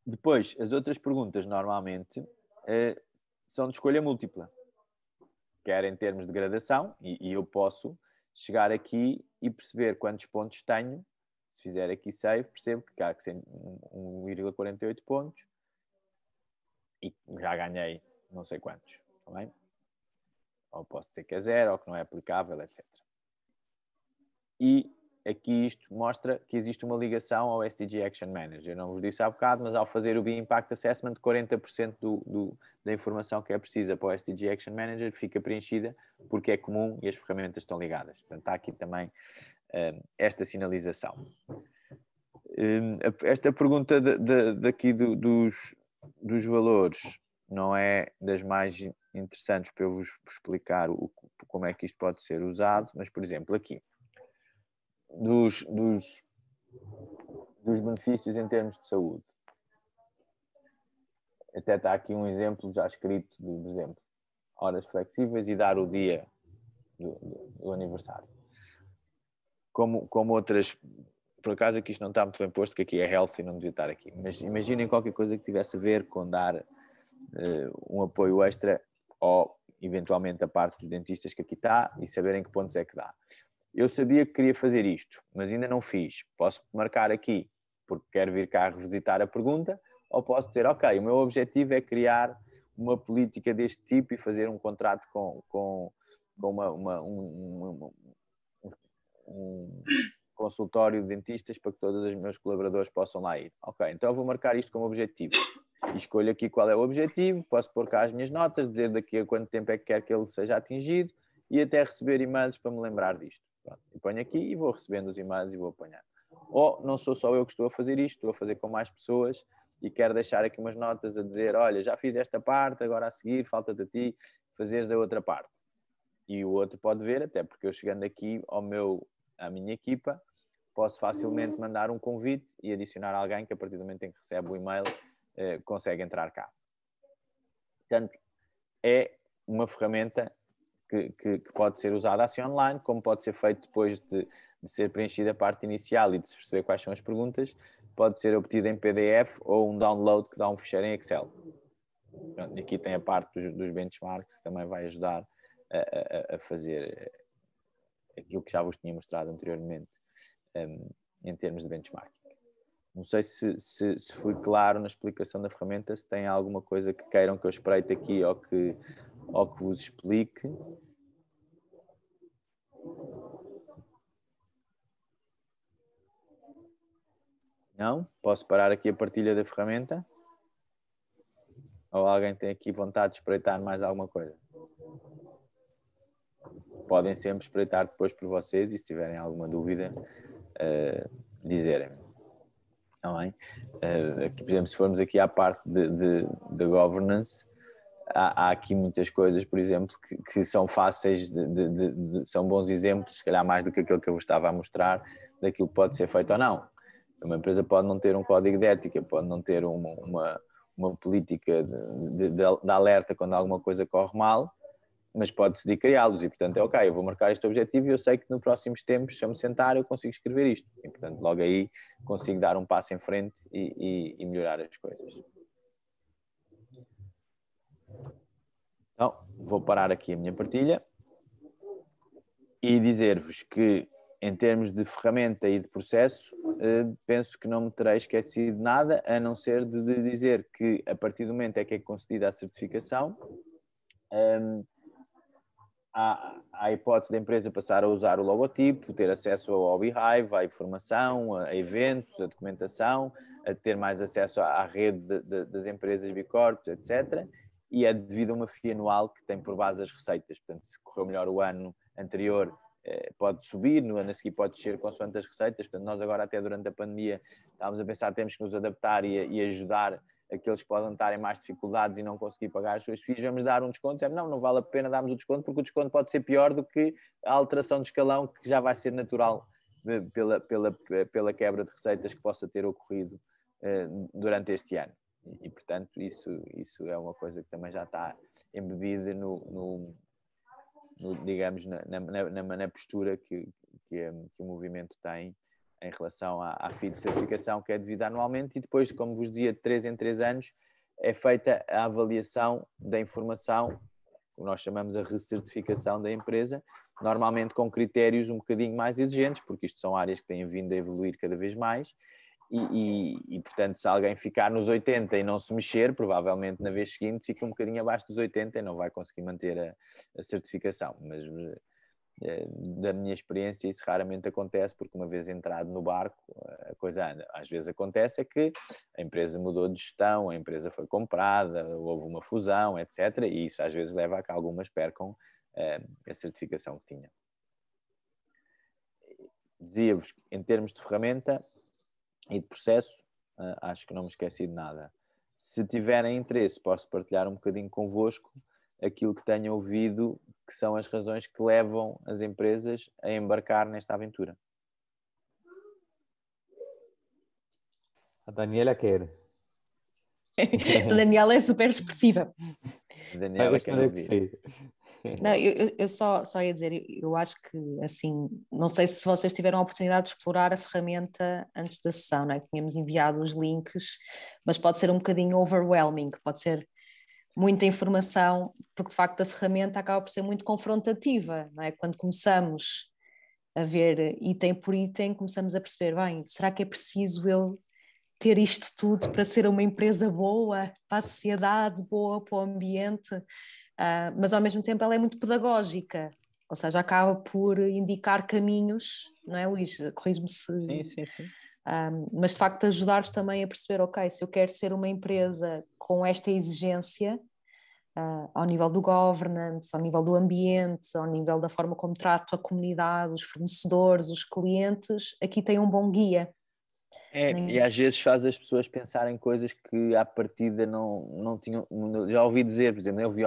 Depois, as outras perguntas normalmente são de escolha múltipla. Quer em termos de gradação, e eu posso chegar aqui e perceber quantos pontos tenho. Se fizer aqui save, percebo que há que ser 1,48 pontos e já ganhei não sei quantos. Tá bem? Ou posso dizer que é 0, ou que não é aplicável, etc. E aqui isto mostra que existe uma ligação ao SDG Action Manager. Eu não vos disse há bocado, mas ao fazer o B-Impact Assessment, 40% da informação que é precisa para o SDG Action Manager fica preenchida, porque é comum e as ferramentas estão ligadas. Portanto, está aqui também esta sinalização. Esta pergunta daqui dos valores não é das mais interessantes para eu vos explicar como é que isto pode ser usado, mas, por exemplo, aqui, dos benefícios em termos de saúde. Até está aqui um exemplo já escrito, por exemplo, horas flexíveis e dar o dia do aniversário. Como outras, por acaso aqui isto não está muito bem posto, que aqui é health e não devia estar aqui, mas imaginem qualquer coisa que tivesse a ver com dar um apoio extra ou eventualmente a parte dos dentistas que aqui está e saberem que pontos é que dá. Eu sabia que queria fazer isto, mas ainda não fiz. Posso marcar aqui porque quero vir cá revisitar a pergunta, ou posso dizer, ok, o meu objetivo é criar uma política deste tipo e fazer um contrato com um consultório de dentistas para que todos os meus colaboradores possam lá ir. Ok, então eu vou marcar isto como objetivo. E escolho aqui qual é o objetivo, posso pôr cá as minhas notas, dizer daqui a quanto tempo é que quero que ele seja atingido e até receber e-mails para me lembrar disto. Pronto, e ponho aqui e vou recebendo os e-mails e vou apanhar. Ou não sou só eu que estou a fazer isto, estou a fazer com mais pessoas e quero deixar aqui umas notas a dizer, olha, já fiz esta parte, agora a seguir falta-te a ti fazeres a outra parte. E o outro pode ver, até porque eu chegando aqui à minha equipa, posso facilmente mandar um convite e adicionar alguém que a partir do momento em que recebe o e-mail consegue entrar cá. Portanto, é uma ferramenta que pode ser usada assim online, como pode ser feito depois de ser preenchida a parte inicial e de se perceber quais são as perguntas, pode ser obtida em PDF ou um download que dá um ficheiro em Excel. Portanto, aqui tem a parte dos benchmarks que também vai ajudar a fazer aquilo que já vos tinha mostrado anteriormente em termos de benchmarking. Não sei se fui claro na explicação da ferramenta, se tem alguma coisa que queiram que eu espreite aqui ou que vos explique. Não? Posso parar aqui a partilha da ferramenta? Ou alguém tem aqui vontade de espreitar mais alguma coisa? Podem sempre espreitar depois por vocês e se tiverem alguma dúvida, dizerem-me. Não é? Aqui, por exemplo, se formos aqui à parte de governance, há aqui muitas coisas, por exemplo, que são fáceis, são bons exemplos, se calhar mais do que aquilo que eu vos estava a mostrar, daquilo que pode ser feito ou não. Uma empresa pode não ter um código de ética, pode não ter uma política de alerta quando alguma coisa corre mal, mas pode decidir criá-los e, portanto, é ok, eu vou marcar este objetivo e eu sei que nos próximos tempos, se eu me sentar, eu consigo escrever isto. E, portanto, logo aí consigo dar um passo em frente e melhorar as coisas. Então, vou parar aqui a minha partilha e dizer-vos que, em termos de ferramenta e de processo, penso que não me terei esquecido nada, a não ser de dizer que, a partir do momento em que é concedida a certificação, há a hipótese da empresa passar a usar o logotipo, ter acesso ao Beehive, à informação, a eventos, a documentação, a ter mais acesso à rede das empresas B Corp, etc. E é devido a uma FII anual que tem por base as receitas. Portanto, se correu melhor o ano anterior, pode subir, no ano a seguir pode descer consoante as receitas. Portanto, nós agora até durante a pandemia estávamos a pensar que temos que nos adaptar e ajudar aqueles que podem estar em mais dificuldades e não conseguir pagar as suas FIIs, vamos dar um desconto. Não vale a pena darmos o desconto, porque o desconto pode ser pior do que a alteração de escalão, que já vai ser natural pela quebra de receitas que possa ter ocorrido durante este ano. E portanto, isso é uma coisa que também já está embebida digamos, na postura que o movimento tem em relação à FII de certificação, que é devida anualmente, e depois, como vos dizia, de 3 em 3 anos, é feita a avaliação da informação, que nós chamamos a recertificação da empresa, normalmente com critérios um bocadinho mais exigentes, porque isto são áreas que têm vindo a evoluir cada vez mais, e portanto, se alguém ficar nos 80 e não se mexer, provavelmente na vez seguinte fica um bocadinho abaixo dos 80 e não vai conseguir manter a certificação, mas da minha experiência isso raramente acontece, porque uma vez entrado no barco, a coisa anda. Às vezes acontece é que a empresa mudou de gestão, a empresa foi comprada, houve uma fusão, etc. E isso às vezes leva a que algumas percam a certificação que tinham. Dizia-vos que em termos de ferramenta e de processo, acho que não me esqueci de nada. Se tiverem interesse, posso partilhar um bocadinho convosco aquilo que tenho ouvido, que são as razões que levam as empresas a embarcar nesta aventura. A Daniela quer. A Daniela é super expressiva. A Daniela quer ouvir. Não, eu só ia dizer, eu acho que, assim, não sei se vocês tiveram a oportunidade de explorar a ferramenta antes da sessão, não é? Tínhamos enviado os links, mas pode ser um bocadinho overwhelming, pode ser muita informação, porque de facto a ferramenta acaba por ser muito confrontativa, não é? Quando começamos a ver item por item, começamos a perceber, bem, será que é preciso eu ter isto tudo para ser uma empresa boa, para a sociedade, boa para o ambiente? Mas ao mesmo tempo ela é muito pedagógica, ou seja, acaba por indicar caminhos, não é, Luís? Corrijo-me se... Sim. Mas de facto ajudar-vos também a perceber, ok, se eu quero ser uma empresa com esta exigência, ao nível do governance, ao nível do ambiente, ao nível da forma como trato a comunidade, os fornecedores, os clientes, aqui tem um bom guia. E às vezes faz as pessoas pensarem coisas que à partida não tinham. Já ouvi dizer, por exemplo, eu vi,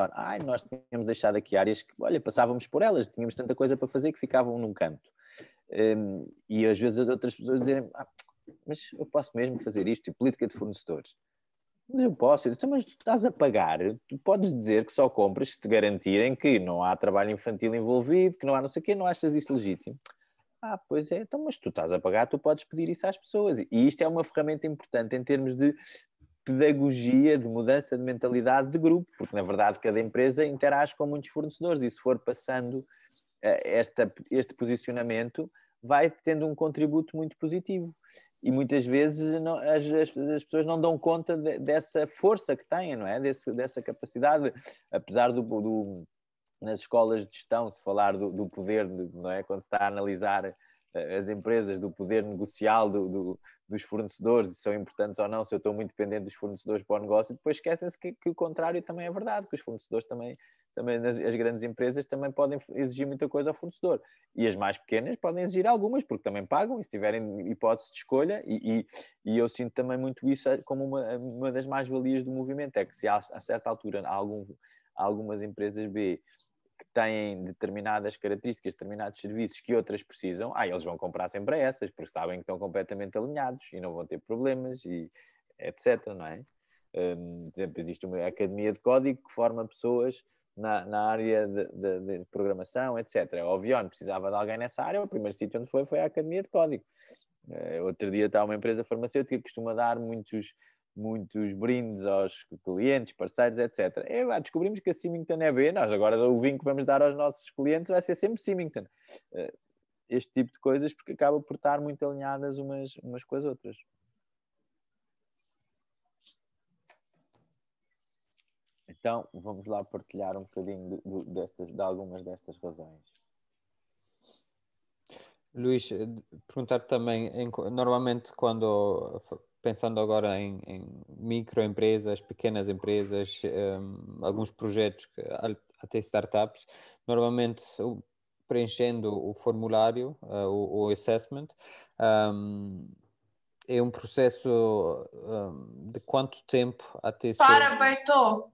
nós tínhamos deixado aqui áreas que, olha, passávamos por elas, tínhamos tanta coisa para fazer que ficavam num canto. E às vezes as outras pessoas dizem, mas eu posso mesmo fazer isto, e política de fornecedores. Mas eu posso, mas tu estás a pagar, tu podes dizer que só compras se te garantirem que não há trabalho infantil envolvido, que não há não sei o quê, não achas isso legítimo? Pois é, então, mas tu estás a pagar, tu podes pedir isso às pessoas. E isto é uma ferramenta importante em termos de pedagogia, de mudança de mentalidade de grupo, porque na verdade cada empresa interage com muitos fornecedores e se for passando este posicionamento, vai tendo um contributo muito positivo. E muitas vezes as pessoas não dão conta dessa força que têm, não é? Dessa capacidade, apesar nas escolas de gestão, se falar do poder, não é? Quando se está a analisar as empresas, do poder negocial dos fornecedores, se são importantes ou não, se eu estou muito dependente dos fornecedores para o negócio, depois esquecem-se que o contrário também é verdade, que os fornecedores também as grandes empresas também podem exigir muita coisa ao fornecedor. E as mais pequenas podem exigir algumas, porque também pagam, e se tiverem hipótese de escolha, e eu sinto também muito isso como uma das mais-valias do movimento, é que se a certa altura há algumas empresas B que têm determinadas características, determinados serviços que outras precisam, eles vão comprar sempre essas, porque sabem que estão completamente alinhados e não vão ter problemas, e etc, não é? Por exemplo, existe uma academia de código que forma pessoas na área de programação, etc. A Ovion precisava de alguém nessa área, o primeiro sítio onde foi a academia de código. Outro dia está uma empresa farmacêutica que costuma dar muitos brindes aos clientes, parceiros, etc. Descobrimos que a Symington é B, nós agora o vinho que vamos dar aos nossos clientes vai ser sempre Symington. Este tipo de coisas, porque acaba por estar muito alinhadas umas com as outras. Então, vamos lá partilhar um bocadinho de algumas destas razões. Luís, perguntar também, normalmente quando, pensando agora em microempresas, pequenas empresas, alguns projetos, até startups, normalmente preenchendo o formulário, o assessment, é um processo de quanto tempo até ser... Bertô!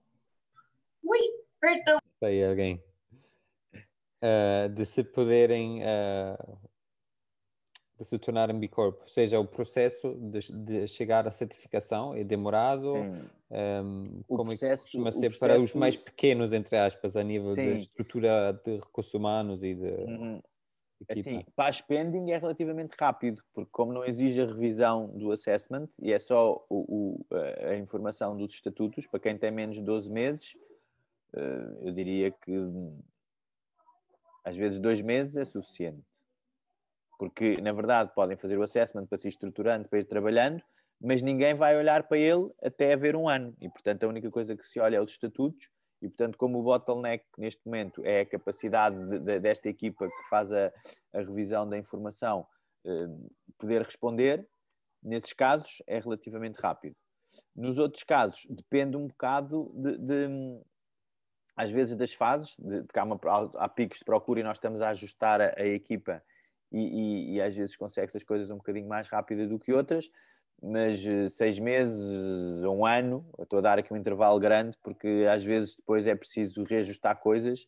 Ui, perdão. Aí alguém. De se poderem... de se tornarem B Corp, ou seja, o processo de chegar à certificação é demorado, como costuma ser para os mais pequenos, entre aspas, a nível de estrutura de recursos humanos e de equipa. Assim, para a spending é relativamente rápido, porque como não exige a revisão do assessment e é só a informação dos estatutos, para quem tem menos de 12 meses, eu diria que às vezes 2 meses é suficiente. Porque, na verdade, podem fazer o assessment para se ir estruturando, para ir trabalhando, mas ninguém vai olhar para ele até haver um ano. E, portanto, a única coisa que se olha é os estatutos. E, portanto, como o bottleneck neste momento é a capacidade desta equipa que faz a revisão da informação poder responder, nesses casos é relativamente rápido. Nos outros casos, depende um bocado às vezes das fases, porque há picos de procura e nós estamos a ajustar a equipa e às vezes consegue as coisas um bocadinho mais rápido do que outras, mas 6 meses, 1 ano, eu estou a dar aqui um intervalo grande, porque às vezes depois é preciso reajustar coisas,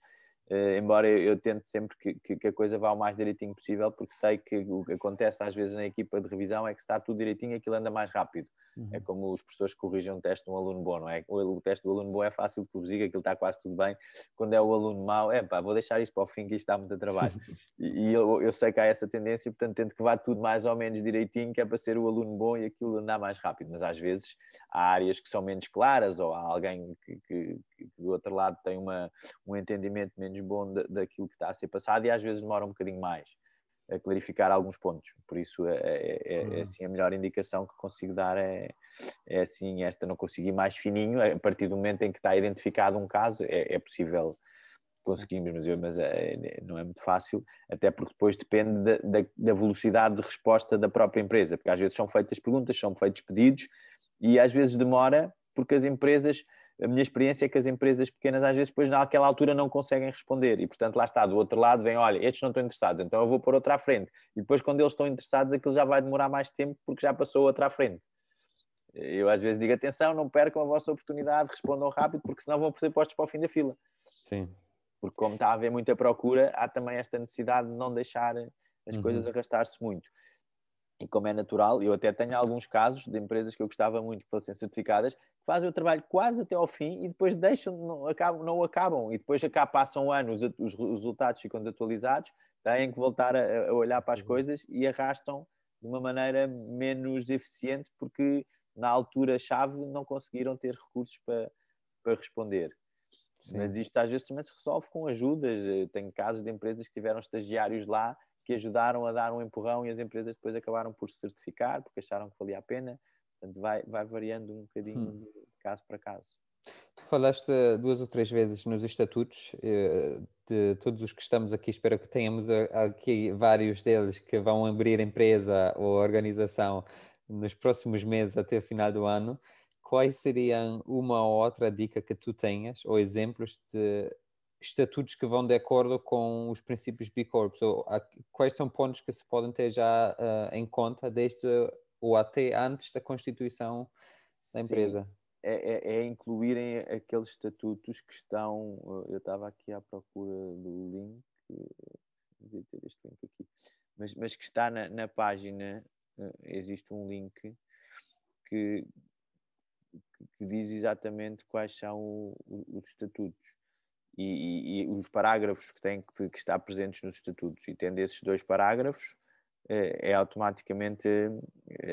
embora eu tente sempre que a coisa vá o mais direitinho possível, porque sei que o que acontece às vezes na equipa de revisão é que se está tudo direitinho, aquilo anda mais rápido. É como os professores que corrigem um teste de um aluno bom, não é? O teste do aluno bom é fácil de corrigir, aquilo está quase tudo bem. Quando é o aluno mau, vou deixar isto para o fim, que isto dá muito trabalho. E eu sei que há essa tendência, portanto tento que vá tudo mais ou menos direitinho, que é para ser o aluno bom e aquilo andar mais rápido. Mas às vezes há áreas que são menos claras, ou há alguém que do outro lado tem um entendimento menos bom daquilo que está a ser passado, e às vezes demora um bocadinho mais a clarificar alguns pontos. Por isso assim, a melhor indicação que consigo dar é assim, esta não consegui mais fininho. A partir do momento em que está identificado um caso, é possível conseguirmos, mas não é muito fácil, até porque depois depende da velocidade de resposta da própria empresa, porque às vezes são feitas perguntas, são feitos pedidos, e às vezes demora, porque as empresas... A minha experiência é que as empresas pequenas às vezes depois naquela altura não conseguem responder e, portanto, lá está, do outro lado vem, olha, estes não estão interessados, então eu vou pôr outra à frente. E depois quando eles estão interessados aquilo já vai demorar mais tempo porque já passou outra à frente. Eu às vezes digo, atenção, não percam a vossa oportunidade, respondam rápido, porque senão vão ser postos para o fim da fila. Sim. Porque como está a haver muita procura, há também esta necessidade de não deixar as coisas arrastar-se muito. E como é natural, eu até tenho alguns casos de empresas que eu gostava muito que fossem certificadas, que fazem o trabalho quase até ao fim e depois deixam, não o acabam. E depois passam anos, os resultados ficam desatualizados, têm que voltar a olhar para as coisas e arrastam de uma maneira menos eficiente, porque na altura-chave não conseguiram ter recursos para responder. Sim. Mas isto às vezes também se resolve com ajudas. Tenho casos de empresas que tiveram estagiários lá que ajudaram a dar um empurrão e as empresas depois acabaram por se certificar porque acharam que valia a pena. Portanto, vai variando um bocadinho de caso para caso. Tu falaste 2 ou 3 vezes nos estatutos, de todos os que estamos aqui, espero que tenhamos aqui vários deles que vão abrir empresa ou organização nos próximos meses até o final do ano. Quais seriam uma ou outra dica que tu tenhas, ou exemplos de estatutos que vão de acordo com os princípios B Corp? Ou quais são pontos que se podem ter já em conta desde ou até antes da constituição da empresa? É incluírem aqueles estatutos que estão... Eu estava aqui à procura do link, devia ter este link aqui, mas que está na página, existe um link que diz exatamente quais são os estatutos e os parágrafos que têm que estar presentes nos estatutos. E tendo esses 2 parágrafos, é automaticamente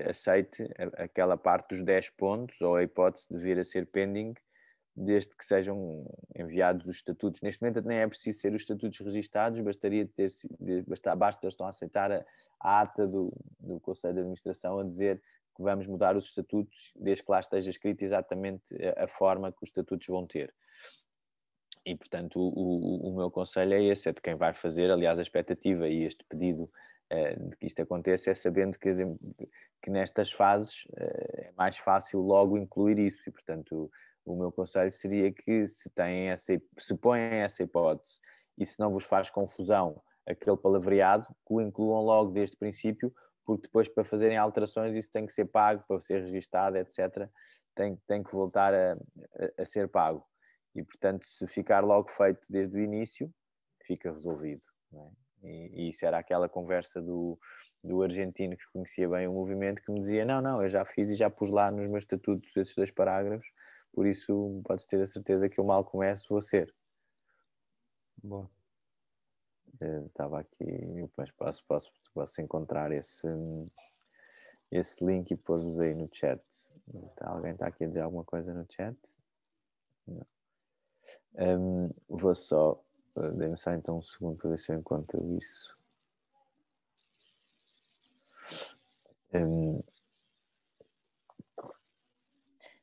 aceite aquela parte dos 10 pontos ou a hipótese de vir a ser pending, desde que sejam enviados os estatutos. Neste momento nem é preciso ser os estatutos registados, basta estão a aceitar a ata do Conselho de Administração a dizer que vamos mudar os estatutos, desde que lá esteja escrito exatamente a forma que os estatutos vão ter. E, portanto, o meu conselho é esse, é de quem vai fazer. Aliás, a expectativa e este pedido de que isto aconteça é sabendo que nestas fases é mais fácil logo incluir isso. E, portanto, o meu conselho seria que se põem essa hipótese e se não vos faz confusão aquele palavreado, que o incluam logo desde o princípio, porque depois para fazerem alterações isso tem que ser pago, para ser registado, etc. Tem que voltar a ser pago. E, portanto, se ficar logo feito desde o início, fica resolvido. Não é? E isso era aquela conversa do argentino que conhecia bem o movimento, que me dizia, não, eu já fiz e já pus lá nos meus estatutos esses 2 parágrafos, por isso podes ter a certeza que eu mal começo, vou ser. Bom. Estava aqui, mas posso encontrar esse link e pôr-vos aí no chat. Alguém está aqui a dizer alguma coisa no chat? Não. Vou só... Dê-me só então um segundo para ver se eu encontro isso.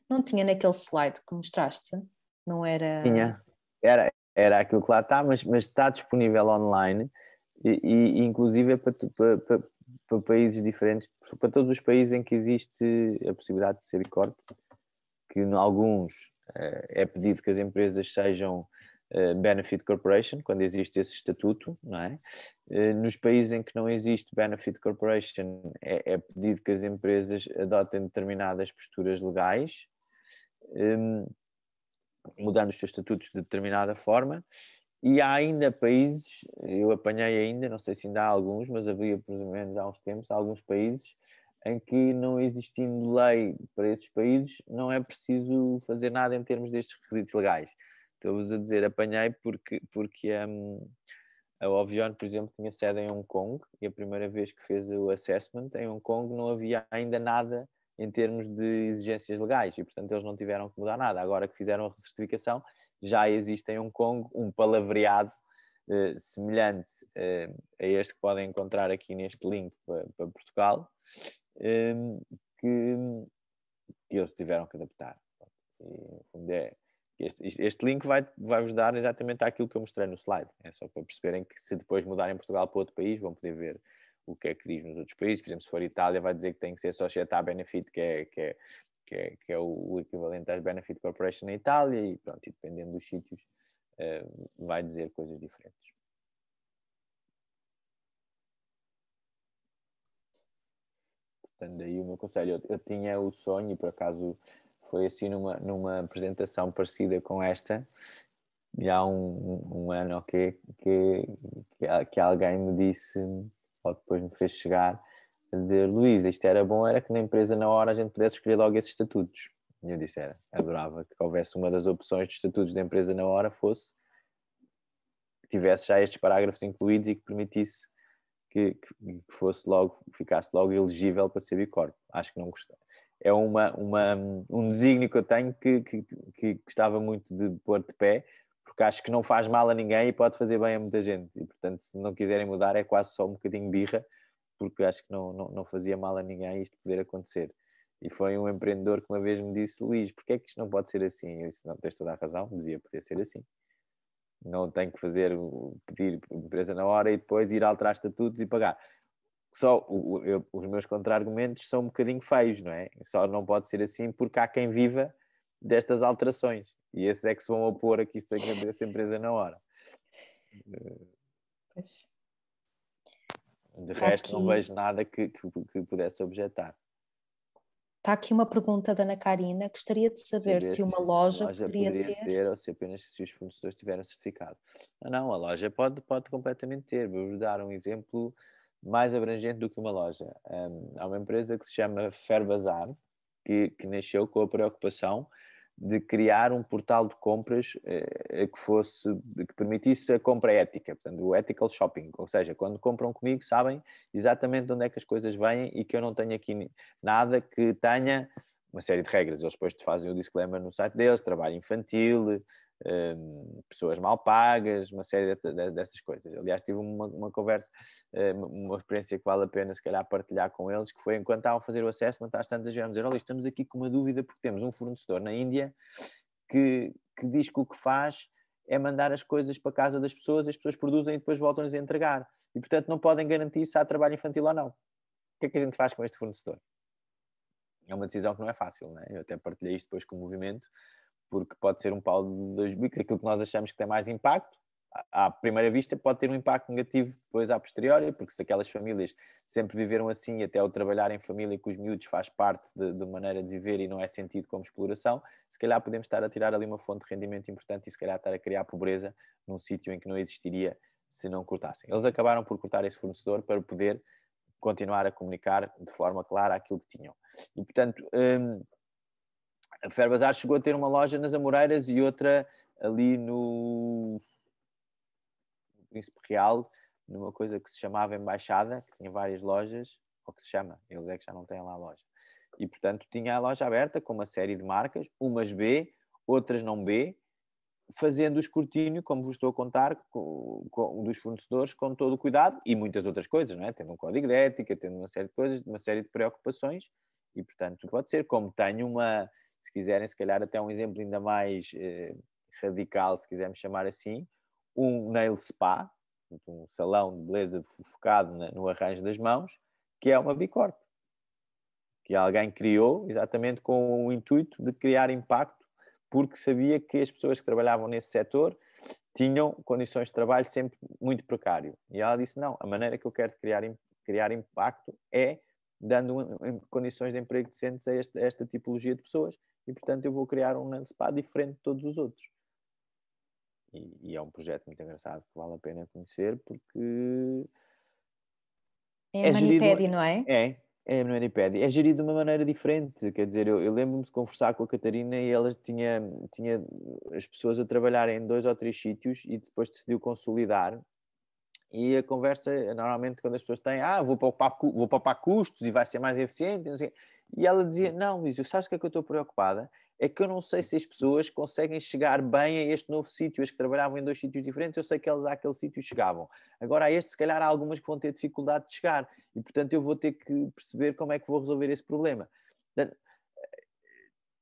Não tinha naquele slide que mostraste? Não era... Tinha. Era aquilo que lá está, mas está disponível online e inclusive é para países diferentes, para todos os países em que existe a possibilidade de ser B Corp, que em alguns é pedido que as empresas sejam Benefit Corporation, quando existe esse estatuto, não é? Nos países em que não existe Benefit Corporation, é pedido que as empresas adotem determinadas posturas legais, mudando os seus estatutos de determinada forma, e há ainda países, eu apanhei ainda, não sei se ainda há alguns, mas havia pelo menos há uns tempos, alguns países em que, não existindo lei para esses países, não é preciso fazer nada em termos destes requisitos legais. Estou-vos a dizer, apanhei porque a Ovion, por exemplo, tinha sede em Hong Kong, e a primeira vez que fez o assessment em Hong Kong não havia ainda nada em termos de exigências legais, e portanto eles não tiveram que mudar nada. Agora que fizeram a certificação, já existe em Hong Kong um palavreado semelhante a este que podem encontrar aqui neste link para Portugal, que eles tiveram que adaptar. Este link vai-vos dar exatamente aquilo que eu mostrei no slide. É só para perceberem que, se depois mudarem Portugal para outro país, vão poder ver o que é que diz nos outros países. Por exemplo, se for Itália, vai dizer que tem que ser Società Benefit, que é o equivalente às Benefit Corporation na Itália, e pronto, e dependendo dos sítios, vai dizer coisas diferentes. Portanto, daí o meu conselho. Eu tinha o sonho, e por acaso foi assim numa apresentação parecida com esta, e há um ano que alguém me disse, ou depois me fez chegar, a dizer: Luís, isto era bom, era que na empresa na hora a gente pudesse escolher logo esses estatutos. E eu disse, adorava que houvesse uma das opções de estatutos da empresa na hora fosse que tivesse já estes parágrafos incluídos e que permitisse que fosse logo, ficasse logo elegível para ser B Corp. Acho que não gostei. É um desígnio que eu tenho que gostava muito de pôr de pé, porque acho que não faz mal a ninguém e pode fazer bem a muita gente. E, portanto, se não quiserem mudar, é quase só um bocadinho birra, porque acho que não fazia mal a ninguém isto poder acontecer. E foi um empreendedor que uma vez me disse: Luís, porquê é que isto não pode ser assim? Eu disse: não, tens toda a razão, devia poder ser assim. Não tenho que pedir empresa na hora e depois ir alterar estatutos e pagar. Só os meus contra-argumentos são um bocadinho feios, não é? Só não pode ser assim porque há quem viva destas alterações. E esses é que se vão opor a que isto aconteça empresa na hora. Pois. De resto, não vejo nada que pudesse objetar. Está aqui uma pergunta da Ana Karina. Gostaria de saber se uma loja poderia ter, ou se apenas se os fornecedores tiverem certificado. Não, a loja pode completamente ter. Vou-vos dar um exemplo mais abrangente do que uma loja. Há uma empresa que se chama Fair Bazaar, que nasceu com a preocupação de criar um portal de compras que permitisse a compra ética, portanto, o ethical shopping, ou seja, quando compram comigo sabem exatamente de onde é que as coisas vêm e que eu não tenho aqui nada que tenha uma série de regras. Eles depois fazem o disclaimer no site deles, trabalho infantil, pessoas mal pagas, uma série dessas coisas. Aliás, tive uma conversa, uma experiência que vale a pena se calhar partilhar com eles, que foi enquanto estavam a fazer o assessment, às tantas vieram dizer: olha, estamos aqui com uma dúvida porque temos um fornecedor na Índia que diz que o que faz é mandar as coisas para a casa das pessoas, as pessoas produzem e depois voltam-lhes a entregar. E, portanto, não podem garantir se há trabalho infantil ou não. O que é que a gente faz com este fornecedor? É uma decisão que não é fácil, não é? Eu até partilhei isto depois com o movimento, porque pode ser um pau de dois bicos. Aquilo que nós achamos que tem mais impacto, à primeira vista, pode ter um impacto negativo depois à posteriori, porque se aquelas famílias sempre viveram assim, até o trabalhar em família com os miúdos faz parte de maneira de viver e não é sentido como exploração, se calhar podemos estar a tirar ali uma fonte de rendimento importante e se calhar estar a criar pobreza num sítio em que não existiria se não cortassem. Eles acabaram por cortar esse fornecedor para poder continuar a comunicar de forma clara aquilo que tinham. E, portanto, a Fair Bazaar chegou a ter uma loja nas Amoreiras e outra ali no Príncipe Real, numa coisa que se chamava Embaixada, que tinha várias lojas, ou que se chama, eles é que já não têm lá a loja. E, portanto, tinha a loja aberta com uma série de marcas, umas B, outras não B, fazendo o escrutínio, como vos estou a contar, dos fornecedores com todo o cuidado e muitas outras coisas, não é? Tendo um código de ética, tendo uma série de coisas, uma série de preocupações e, portanto, pode ser como tenho se quiserem, se calhar até um exemplo ainda mais radical, se quisermos chamar assim, um nail spa, um salão de beleza focado no arranjo das mãos, que é uma B Corp, que alguém criou exatamente com o intuito de criar impacto porque sabia que as pessoas que trabalhavam nesse setor tinham condições de trabalho sempre muito precário. E ela disse, não, a maneira que eu quero criar impacto é dando condições de emprego decentes a esta tipologia de pessoas e, portanto, eu vou criar um nail spa diferente de todos os outros. E é um projeto muito engraçado que vale a pena conhecer porque... É a Manipedi, não é? É a Manipedi. É gerido de uma maneira diferente. Quer dizer, eu lembro-me de conversar com a Catarina e ela tinha as pessoas a trabalharem em 2 ou 3 sítios e depois decidiu consolidar. E a conversa, normalmente, quando as pessoas têm, vou poupar custos e vai ser mais eficiente, não sei. E ela dizia, não, Luís, sabes o que é que eu estou preocupada? É que eu não sei se as pessoas conseguem chegar bem a este novo sítio. As que trabalhavam em 2 sítios diferentes, eu sei que elas àquele sítio chegavam. Agora, a este, se calhar, há algumas que vão ter dificuldade de chegar. E, portanto, eu vou ter que perceber como é que vou resolver esse problema. Portanto,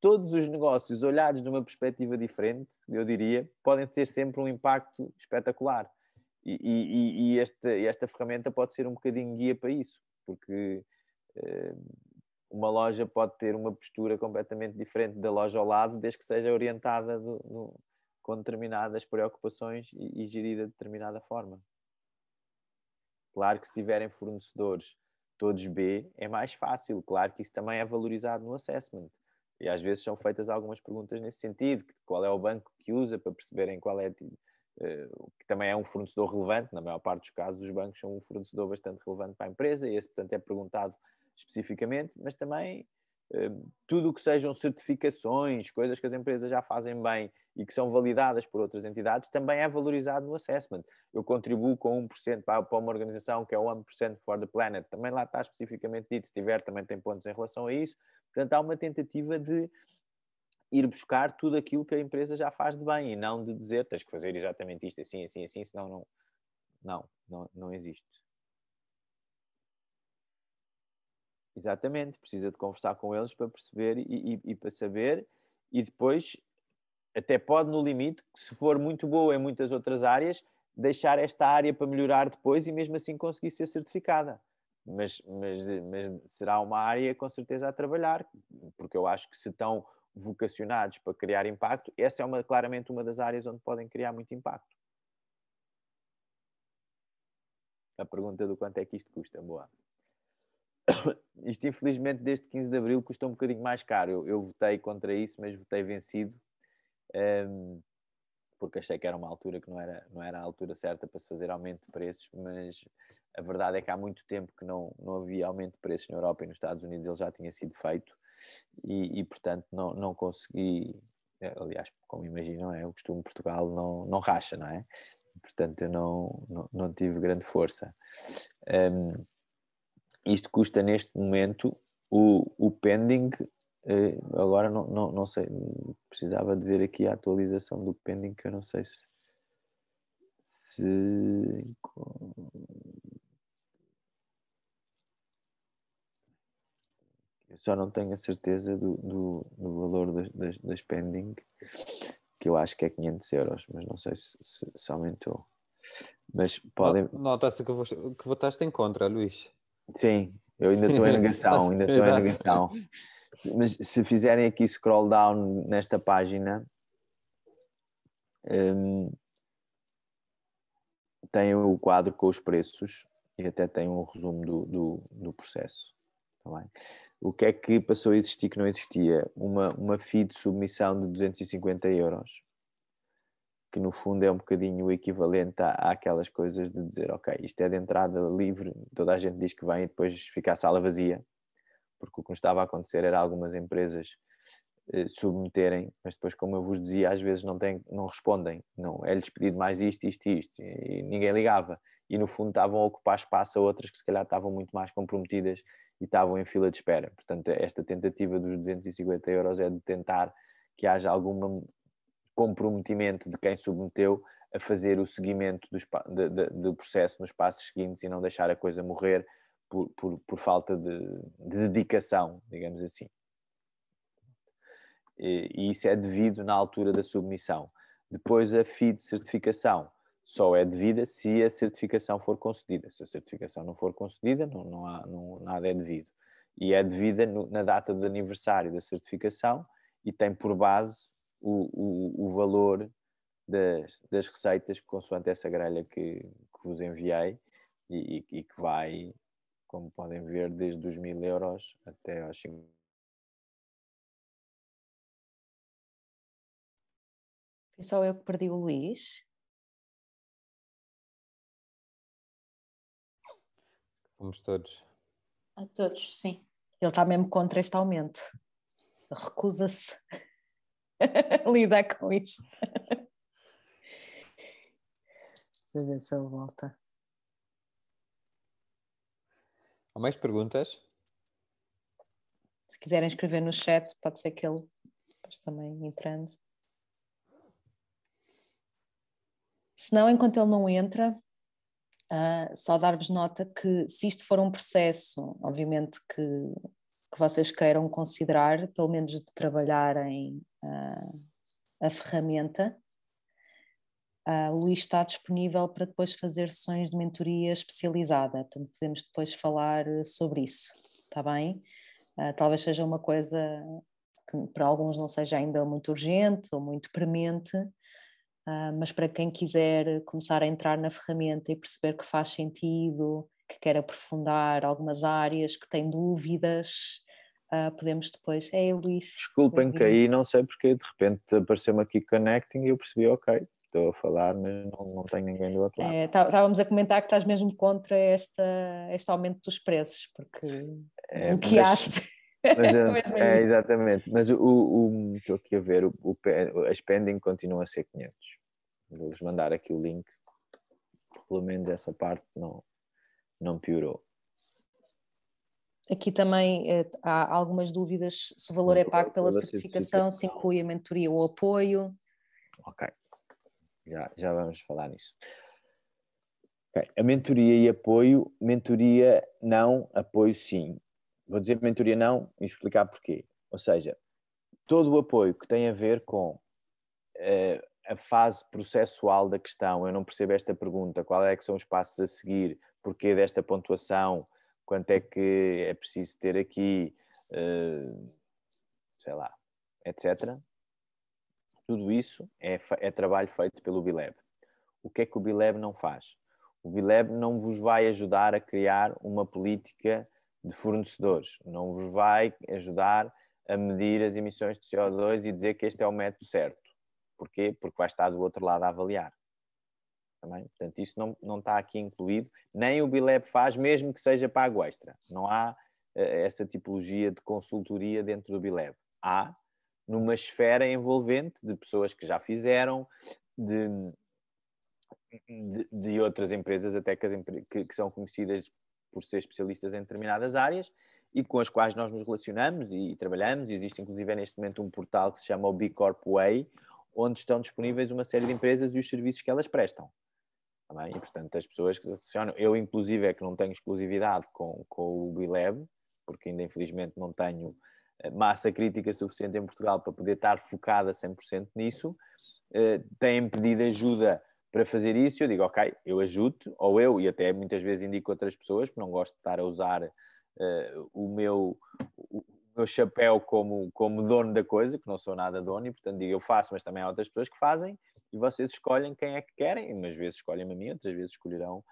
todos os negócios olhados de uma perspectiva diferente, eu diria, podem ter sempre um impacto espetacular. E esta ferramenta pode ser um bocadinho guia para isso, porque uma loja pode ter uma postura completamente diferente da loja ao lado, desde que seja orientada com determinadas preocupações e gerida de determinada forma. Claro que se tiverem fornecedores todos B, é mais fácil. Claro que isso também é valorizado no assessment. E às vezes são feitas algumas perguntas nesse sentido. Qual é o banco que usa para perceberem qual é... que também é um fornecedor relevante, na maior parte dos casos os bancos são um fornecedor bastante relevante para a empresa e esse, portanto, é perguntado especificamente, mas também tudo o que sejam certificações, coisas que as empresas já fazem bem e que são validadas por outras entidades, também é valorizado no assessment. Eu contribuo com 1% para uma organização que é 1% for the planet, também lá está especificamente dito, se tiver também tem pontos em relação a isso, portanto há uma tentativa de ir buscar tudo aquilo que a empresa já faz de bem e não de dizer tens que fazer exatamente isto assim, assim, assim, senão não existe. Exatamente, precisa de conversar com eles para perceber e para saber e depois até pode no limite, se for muito boa em muitas outras áreas, deixar esta área para melhorar depois e mesmo assim conseguir ser certificada. Mas será uma área com certeza a trabalhar, porque eu acho que se estão vocacionados para criar impacto, essa é claramente uma das áreas onde podem criar muito impacto. A pergunta do quanto é que isto custa, boa. Isto infelizmente desde 15 de Abril custa um bocadinho mais caro. Eu votei contra isso, mas votei vencido, porque achei que era uma altura que não era a altura certa para se fazer aumento de preços, mas a verdade é que há muito tempo que não havia aumento de preços na Europa e nos Estados Unidos ele já tinha sido feito e portanto não consegui, aliás, como imaginam, o costume de Portugal não racha, não é? Portanto eu não tive grande força. Isto custa neste momento o pending, agora não sei, precisava de ver aqui a atualização do pending, que eu não sei se eu só não tenho a certeza do valor das pending, que eu acho que é 500 euros, mas não sei se aumentou. Mas podem... Nota-se que votaste em contra, Luís. Sim, eu ainda estou em negação, Mas se fizerem aqui scroll down nesta página, tem o quadro com os preços e até tem um resumo do processo. Tá bem? O que é que passou a existir que não existia? Uma fee de submissão de 250 euros, que no fundo é um bocadinho o equivalente àquelas coisas de dizer, ok, isto é de entrada livre, toda a gente diz que vem e depois fica a sala vazia, porque o que estava a acontecer era algumas empresas submeterem, mas depois, como eu vos dizia, às vezes não respondem, é-lhes pedido mais isto, e ninguém ligava, e no fundo estavam a ocupar espaço a outras que se calhar estavam muito mais comprometidas e estavam em fila de espera. Portanto, esta tentativa dos 250 euros é de tentar que haja algum comprometimento de quem submeteu a fazer o seguimento do processo nos passos seguintes e não deixar a coisa morrer por falta de dedicação, digamos assim. E isso é devido na altura da submissão. Depois a fee de certificação só é devida se a certificação for concedida. Se a certificação não for concedida, nada é devido. E é devida na data de aniversário da certificação e tem por base o valor das receitas consoante essa grelha que vos enviei e que vai, como podem ver, desde os 1.000 euros até aos 5. Foi só eu que perdi o Luís. Fomos todos. A todos, sim. Ele está mesmo contra este aumento. Recusa-se a lidar com isto. Deixa eu ver se ele volta. Há mais perguntas? Se quiserem escrever no chat, pode ser que ele depois também entrando. Se não, enquanto ele não entra, só dar-vos nota que se isto for um processo, obviamente que vocês queiram considerar, pelo menos de trabalharem a ferramenta, o Luís está disponível para depois fazer sessões de mentoria especializada, portanto podemos depois falar sobre isso, está bem? Talvez seja uma coisa que para alguns não seja ainda muito urgente ou muito premente, mas para quem quiser começar a entrar na ferramenta e perceber que faz sentido, que quer aprofundar algumas áreas, que tem dúvidas, podemos depois... Luís... Desculpem que aí não sei porque de repente apareceu-me aqui connecting e eu percebi, ok, estou a falar, mas não tenho ninguém do outro lado. Estávamos a comentar que estás mesmo contra este aumento dos preços, porque bloqueaste. Exatamente, mas estou aqui a ver, a spending continua a ser 500. Vou-vos mandar aqui o link, pelo menos essa parte não piorou. Aqui também há algumas dúvidas se o valor é pago pela certificação, se inclui a mentoria ou apoio. Ok, já vamos falar nisso. Okay. A mentoria e apoio, mentoria não, apoio sim. Vou dizer mentoria não e explicar porquê. Ou seja, todo o apoio que tem a ver com a fase processual da questão, eu não percebo esta pergunta, qual é que são os passos a seguir, porquê desta pontuação, quanto é que é preciso ter aqui, sei lá, etc. Tudo isso é trabalho feito pelo B-Lab. O que é que o B-Lab não faz? O B-Lab não vos vai ajudar a criar uma política de fornecedores, não vos vai ajudar a medir as emissões de CO2 e dizer que este é o método certo. Porquê? Porque vai estar do outro lado a avaliar. Também. Portanto, isso não está aqui incluído, nem o B-Lab faz, mesmo que seja pago extra. Não há essa tipologia de consultoria dentro do B-Lab. Há numa esfera envolvente de pessoas que já fizeram, de outras empresas até que são conhecidas por ser especialistas em determinadas áreas e com as quais nós nos relacionamos e trabalhamos. Existe inclusive neste momento um portal que se chama o B Corp Way, onde estão disponíveis uma série de empresas e os serviços que elas prestam. Também. E, portanto, as pessoas que relacionam, eu inclusive é que não tenho exclusividade com o B-Lab, porque ainda infelizmente não tenho massa crítica suficiente em Portugal para poder estar focada 100% nisso, têm pedido ajuda para fazer isso, eu digo, ok, eu ajudo, ou eu, e até muitas vezes indico outras pessoas, porque não gosto de estar a usar o meu chapéu como dono da coisa, que não sou nada dono, e portanto digo, eu faço, mas também há outras pessoas que fazem, e vocês escolhem quem é que querem, umas vezes escolhem-me a mim, outras vezes escolherão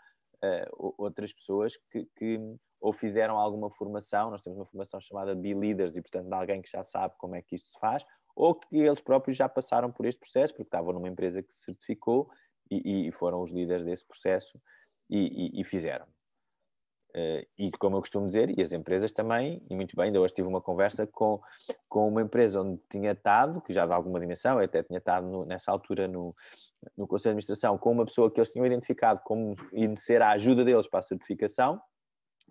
outras pessoas que ou fizeram alguma formação, nós temos uma formação chamada B-Leaders, e portanto de alguém que já sabe como é que isto se faz, ou que eles próprios já passaram por este processo, porque estavam numa empresa que se certificou, e foram os líderes desse processo e fizeram. E como eu costumo dizer, e as empresas também, e muito bem, ainda hoje tive uma conversa com uma empresa onde tinha estado, que já de alguma dimensão, eu até tinha estado nessa altura no Conselho de Administração, com uma pessoa que eles tinham identificado como ir ser a ajuda deles para a certificação,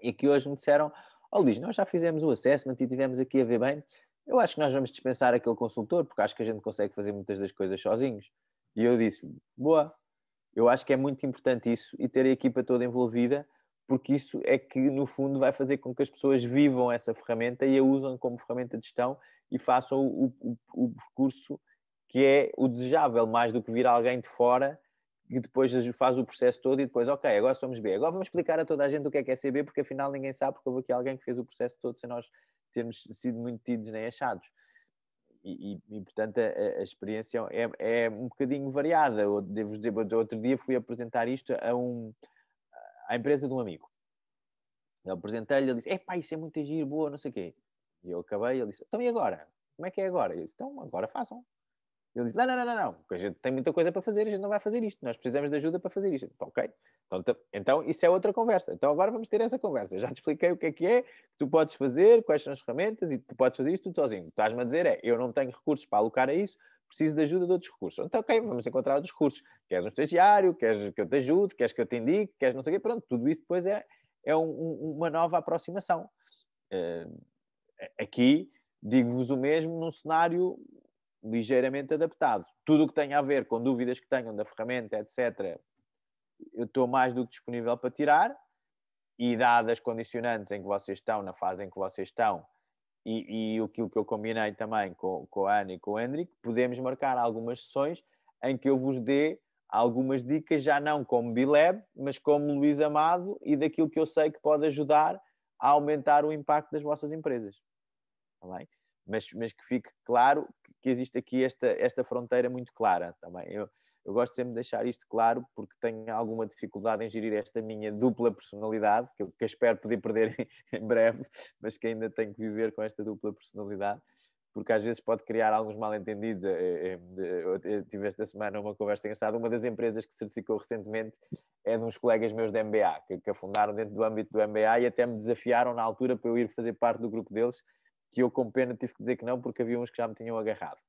e que hoje me disseram, Luís, nós já fizemos o assessment e tivemos aqui a ver bem, eu acho que nós vamos dispensar aquele consultor, porque acho que a gente consegue fazer muitas das coisas sozinhos. E eu disse-lhe, boa, eu acho que é muito importante isso e ter a equipa toda envolvida, porque isso é que, no fundo, vai fazer com que as pessoas vivam essa ferramenta e a usam como ferramenta de gestão e façam o percurso que é o desejável, mais do que vir alguém de fora que depois faz o processo todo e depois, ok, agora somos B. Agora vamos explicar a toda a gente o que é ser B, porque afinal ninguém sabe, porque houve aqui alguém que fez o processo todo sem nós termos sido muito tidos nem achados. portanto, a experiência é um bocadinho variada. Eu devo dizer, outro dia fui apresentar isto à empresa de um amigo. Eu apresentei-lhe, ele disse, epá, isso é muito giro, boa, não sei o quê. E eu acabei, ele disse, então e agora? Como é que é agora? Eu disse, então, agora façam. Ele disse, não, porque a gente tem muita coisa para fazer, a gente não vai fazer isto, nós precisamos de ajuda para fazer isto. Ok, então isso é outra conversa. Então agora vamos ter essa conversa. Eu já te expliquei o que é, que tu podes fazer, quais são as ferramentas, e tu podes fazer isto tudo sozinho. Estás-me a dizer eu não tenho recursos para alocar a isso, preciso de ajuda de outros recursos. Então, ok, vamos encontrar outros recursos. Queres um estagiário, queres que eu te ajude, queres que eu te indique, queres não sei o quê, pronto, tudo isso depois é uma nova aproximação. Aqui, digo-vos o mesmo num cenário ligeiramente adaptado. Tudo o que tenha a ver com dúvidas que tenham da ferramenta, etc., eu estou mais do que disponível para tirar, e dadas as condicionantes em que vocês estão, na fase em que vocês estão, e aquilo que eu combinei também com a Ana e com o Hendrik, podemos marcar algumas sessões em que eu vos dê algumas dicas, já não como Bileb, mas como Luís Amado, e daquilo que eu sei que pode ajudar a aumentar o impacto das vossas empresas. Está bem? Mas que fique claro que existe aqui esta fronteira muito clara também. Eu gosto sempre de deixar isto claro, porque tenho alguma dificuldade em gerir esta minha dupla personalidade, que eu espero poder perder em breve, mas que ainda tenho que viver com esta dupla personalidade, porque às vezes pode criar alguns mal-entendidos. Eu tive esta semana uma conversa engraçada. Uma das empresas que certificou recentemente é de uns colegas meus da MBA, que a fundaram dentro do âmbito do MBA, e até me desafiaram na altura para eu ir fazer parte do grupo deles, que eu com pena tive que dizer que não, porque havia uns que já me tinham agarrado.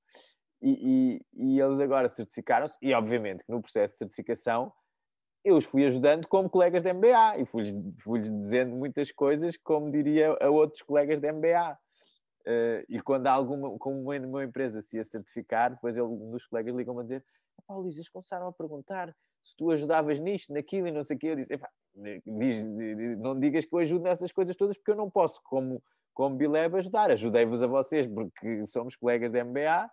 E eles agora certificaram-se, e obviamente que no processo de certificação eu os fui ajudando como colegas da MBA, e fui-lhes dizendo muitas coisas, como diria a outros colegas da MBA. E quando há como uma empresa se ia certificar, depois um dos colegas ligam-me a dizer: Luís, eles começaram a perguntar se tu ajudavas nisto, naquilo e não sei o quê. Eu disse: não digas que eu ajudo nessas coisas todas, porque eu não posso, como Bileb, ajudar. Ajudei-vos a vocês porque somos colegas da MBA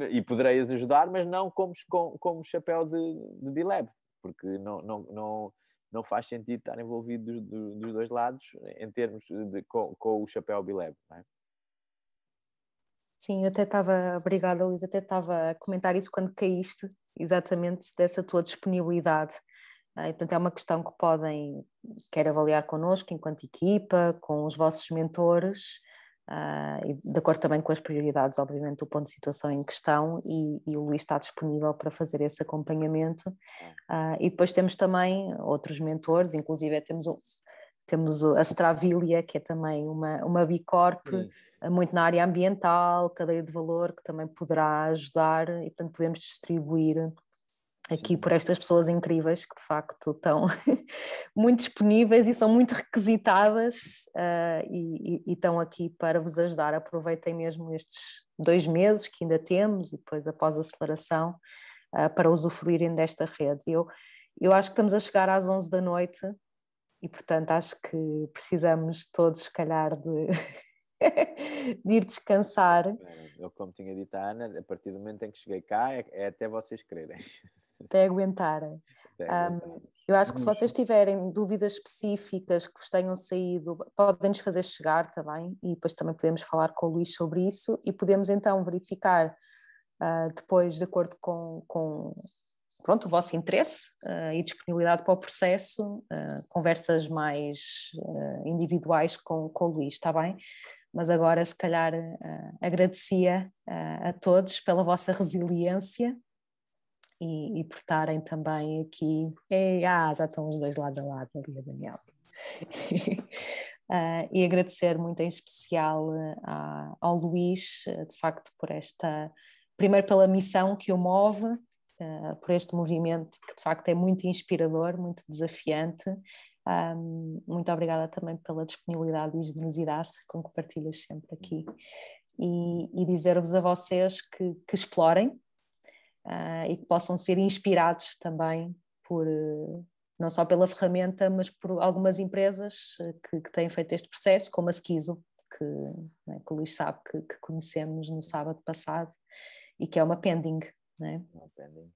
e poderei-as ajudar, mas não como chapéu de Bileb, porque não faz sentido estar envolvido dos dois lados em termos com o chapéu Bileb, não é? Sim, eu até estava, obrigada Luís, até estava a comentar isso quando caíste, exatamente dessa tua disponibilidade. E, portanto, é uma questão que podem, quer avaliar connosco enquanto equipa, com os vossos mentores, e de acordo também com as prioridades, obviamente, do ponto de situação em questão, e o Luís está disponível para fazer esse acompanhamento. E depois temos também outros mentores, inclusive temos a Stravilia, que é também uma Bicorp, muito na área ambiental, cadeia de valor, que também poderá ajudar, e portanto podemos distribuir aqui Sim. por estas pessoas incríveis que de facto estão muito disponíveis e são muito requisitadas, e estão aqui para vos ajudar. Aproveitem mesmo estes 2 meses que ainda temos e depois após a aceleração, para usufruírem desta rede. Eu acho que estamos a chegar às 11 da noite e portanto acho que precisamos todos, se calhar, de ir descansar. Eu, como tinha dito a Ana, a partir do momento em que cheguei cá, é até vocês quererem. Até aguentarem. Eu acho que se vocês tiverem dúvidas específicas que vos tenham saído, podem-nos fazer chegar também, e depois também podemos falar com o Luís sobre isso, e podemos então verificar depois, de acordo com pronto, o vosso interesse e disponibilidade para o processo, conversas mais individuais com o Luís, está bem? Mas agora, se calhar, agradecia a todos pela vossa resiliência e por estarem também aqui. Já estão os dois lado a lado, ali a Daniela. E agradecer muito em especial ao Luís, de facto, por primeiro pela missão que o move, por este movimento que de facto é muito inspirador, muito desafiante. Muito obrigada também pela disponibilidade e generosidade com que partilhas sempre aqui, e dizer-vos a vocês que explorem e que possam ser inspirados também não só pela ferramenta, mas por algumas empresas que têm feito este processo, como a Skizo, que o Luís sabe que conhecemos no sábado passado, e que é uma pending. Não é? Uma pending.